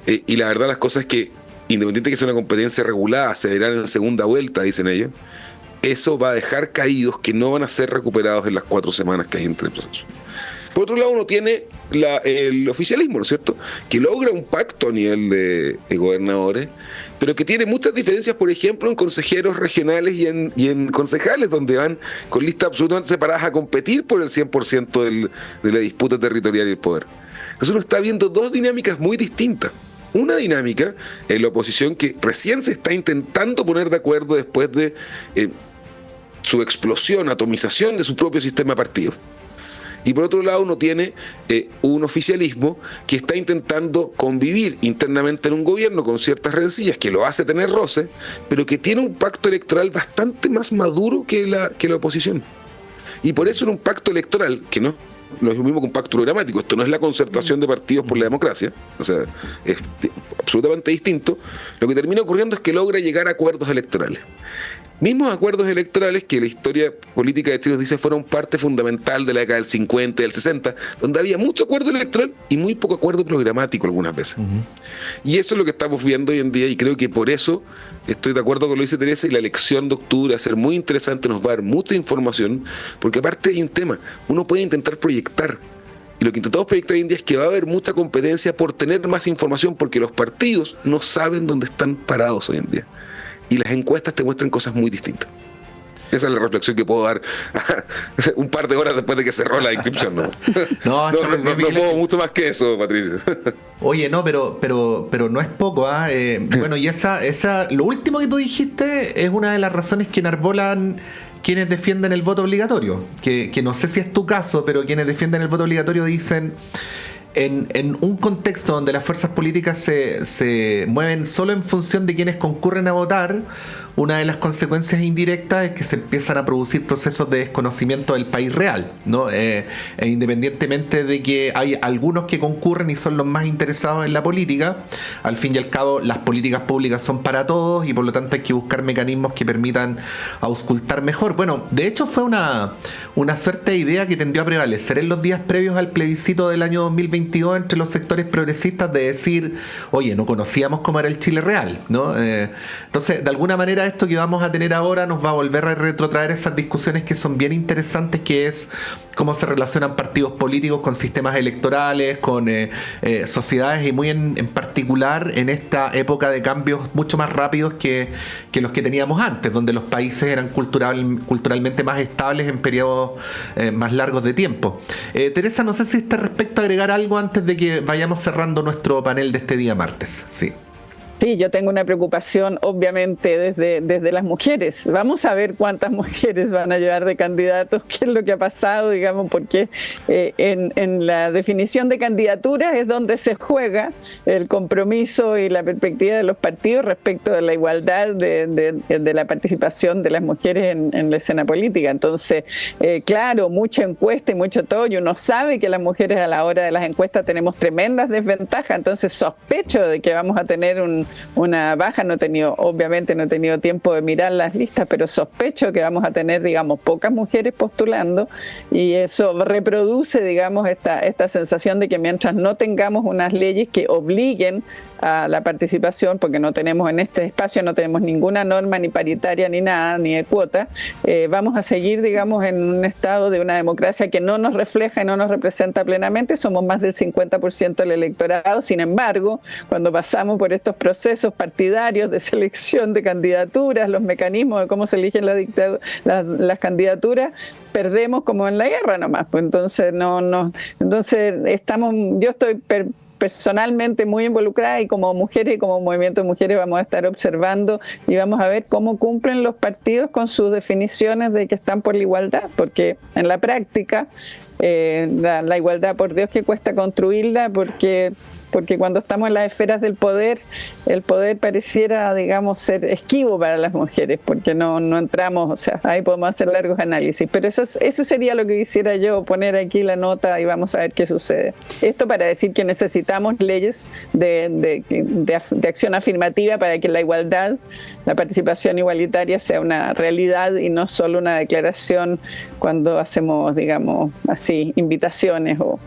[SPEAKER 4] Y la verdad las cosas es que, independiente de que sea una competencia regulada, se verán en segunda vuelta, dicen ellos, eso va a dejar caídos que no van a ser recuperados en las 4 semanas que hay entre el proceso. Por otro lado, uno tiene el oficialismo, ¿no es cierto?, que logra un pacto a nivel de gobernadores, pero que tiene muchas diferencias, por ejemplo, en consejeros regionales y en concejales, donde van con listas absolutamente separadas a competir por el 100% de la disputa territorial y el poder. Entonces uno está viendo 2 dinámicas muy distintas. Una dinámica en la oposición que recién se está intentando poner de acuerdo después de su explosión, atomización de su propio sistema de partidos. Y por otro lado uno tiene un oficialismo que está intentando convivir internamente en un gobierno con ciertas rencillas, que lo hace tener roce, pero que tiene un pacto electoral bastante más maduro que la oposición. Y por eso en un pacto electoral, que no es lo mismo que un pacto programático, esto no es la concertación de partidos por la democracia, o sea, es absolutamente distinto, lo que termina ocurriendo es que logra llegar a acuerdos electorales. Mismos acuerdos electorales que la historia política de Chile nos dice fueron parte fundamental de la década del 50 y del 60, donde había mucho acuerdo electoral y muy poco acuerdo programático algunas veces. Y eso es lo que estamos viendo hoy en día, y creo que por eso estoy de acuerdo con lo que dice Teresa, y la elección de octubre va a ser muy interesante, nos va a dar mucha información, porque aparte hay un tema, uno puede intentar proyectar, y lo que intentamos proyectar hoy en día es que va a haber mucha competencia por tener más información, porque los partidos no saben dónde están parados hoy en día. Y las encuestas te muestran cosas muy distintas. Esa es la reflexión que puedo dar un par de horas después de que cerró la inscripción. No puedo mucho más que eso, Patricio.
[SPEAKER 1] Oye, no, pero no es poco, bueno, y lo último que tú dijiste es una de las razones que enarbolan quienes defienden el voto obligatorio. Que no sé si es tu caso, pero quienes defienden el voto obligatorio dicen... En un contexto donde las fuerzas políticas se mueven solo en función de quienes concurren a votar, una de las consecuencias indirectas es que se empiezan a producir procesos de desconocimiento del país real, ¿no? Independientemente de que hay algunos que concurren y son los más interesados en la política, al fin y al cabo las políticas públicas son para todos y por lo tanto hay que buscar mecanismos que permitan auscultar mejor. Bueno, de hecho fue una suerte de idea que tendió a prevalecer en los días previos al plebiscito del año 2022 entre los sectores progresistas, de decir, oye, no conocíamos cómo era el Chile real, ¿no? Entonces, de alguna manera esto que vamos a tener ahora nos va a volver a retrotraer esas discusiones que son bien interesantes, que es cómo se relacionan partidos políticos con sistemas electorales, con sociedades, y muy en particular en esta época de cambios mucho más rápidos que los que teníamos antes, donde los países eran culturalmente más estables en periodos más largos de tiempo. Teresa, no sé si está respecto a agregar algo antes de que vayamos cerrando nuestro panel de este día martes. Sí.
[SPEAKER 3] Sí, yo tengo una preocupación, obviamente, desde las mujeres. Vamos a ver cuántas mujeres van a llevar de candidatos, qué es lo que ha pasado, digamos, porque en la definición de candidaturas es donde se juega el compromiso y la perspectiva de los partidos respecto de la igualdad de la participación de las mujeres en la escena política. Entonces, claro, mucha encuesta y mucho todo, y uno sabe que las mujeres a la hora de las encuestas tenemos tremendas desventajas, entonces sospecho de que vamos a tener una baja. Obviamente no he tenido tiempo de mirar las listas, pero sospecho que vamos a tener, digamos, pocas mujeres postulando, y eso reproduce, digamos, esta sensación de que mientras no tengamos unas leyes que obliguen a la participación, porque no tenemos en este espacio, no tenemos ninguna norma ni paritaria ni nada, ni de cuota, vamos a seguir, digamos, en un estado de una democracia que no nos refleja y no nos representa plenamente. Somos más del 50% del electorado. Sin embargo, cuando pasamos por estos procesos partidarios de selección de candidaturas, los mecanismos de cómo se eligen las candidaturas, perdemos como en la guerra nomás. Pues entonces yo estoy personalmente muy involucrada, y como mujeres y como movimiento de mujeres vamos a estar observando y vamos a ver cómo cumplen los partidos con sus definiciones de que están por la igualdad, porque en la práctica la igualdad, por Dios que cuesta construirla, porque porque cuando estamos en las esferas del poder, el poder pareciera, digamos, ser esquivo para las mujeres, porque no entramos, o sea, ahí podemos hacer largos análisis, pero eso sería lo que quisiera yo, poner aquí la nota y vamos a ver qué sucede. Esto para decir que necesitamos leyes de acción afirmativa para que la igualdad, la participación igualitaria sea una realidad y no solo una declaración cuando hacemos, digamos, así, invitaciones o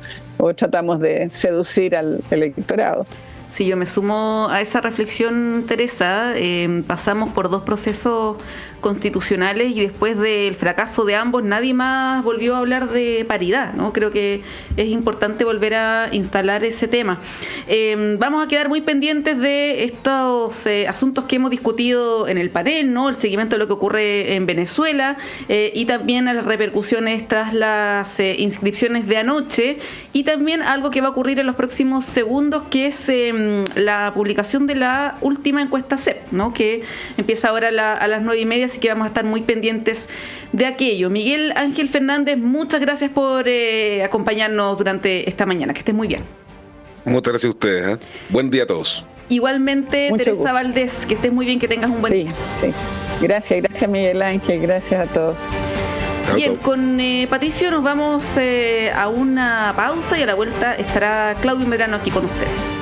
[SPEAKER 3] tratamos de seducir al electorado.
[SPEAKER 2] Sí, yo me sumo a esa reflexión, Teresa. Pasamos por 2 procesos constitucionales y después del fracaso de ambos nadie más volvió a hablar de paridad, ¿no? Creo que es importante volver a instalar ese tema. Vamos a quedar muy pendientes de estos asuntos que hemos discutido en el panel, ¿no? El seguimiento de lo que ocurre en Venezuela y también a las repercusiones tras las inscripciones de anoche, y también algo que va a ocurrir en los próximos segundos, que es la publicación de la última encuesta CEP, ¿no? Que empieza ahora a las 9:30, así que vamos a estar muy pendientes de aquello. Miguel Ángel Fernández, muchas gracias por acompañarnos durante esta mañana. Que estés muy bien.
[SPEAKER 4] Muchas gracias a ustedes. Buen día a todos.
[SPEAKER 2] Igualmente, mucho Teresa gusto. Valdés, que estés muy bien, que tengas un buen día.
[SPEAKER 3] Sí. Gracias Miguel Ángel, gracias a todos.
[SPEAKER 2] Bien, con Patricio nos vamos a una pausa y a la vuelta estará Claudio Medrano aquí con ustedes.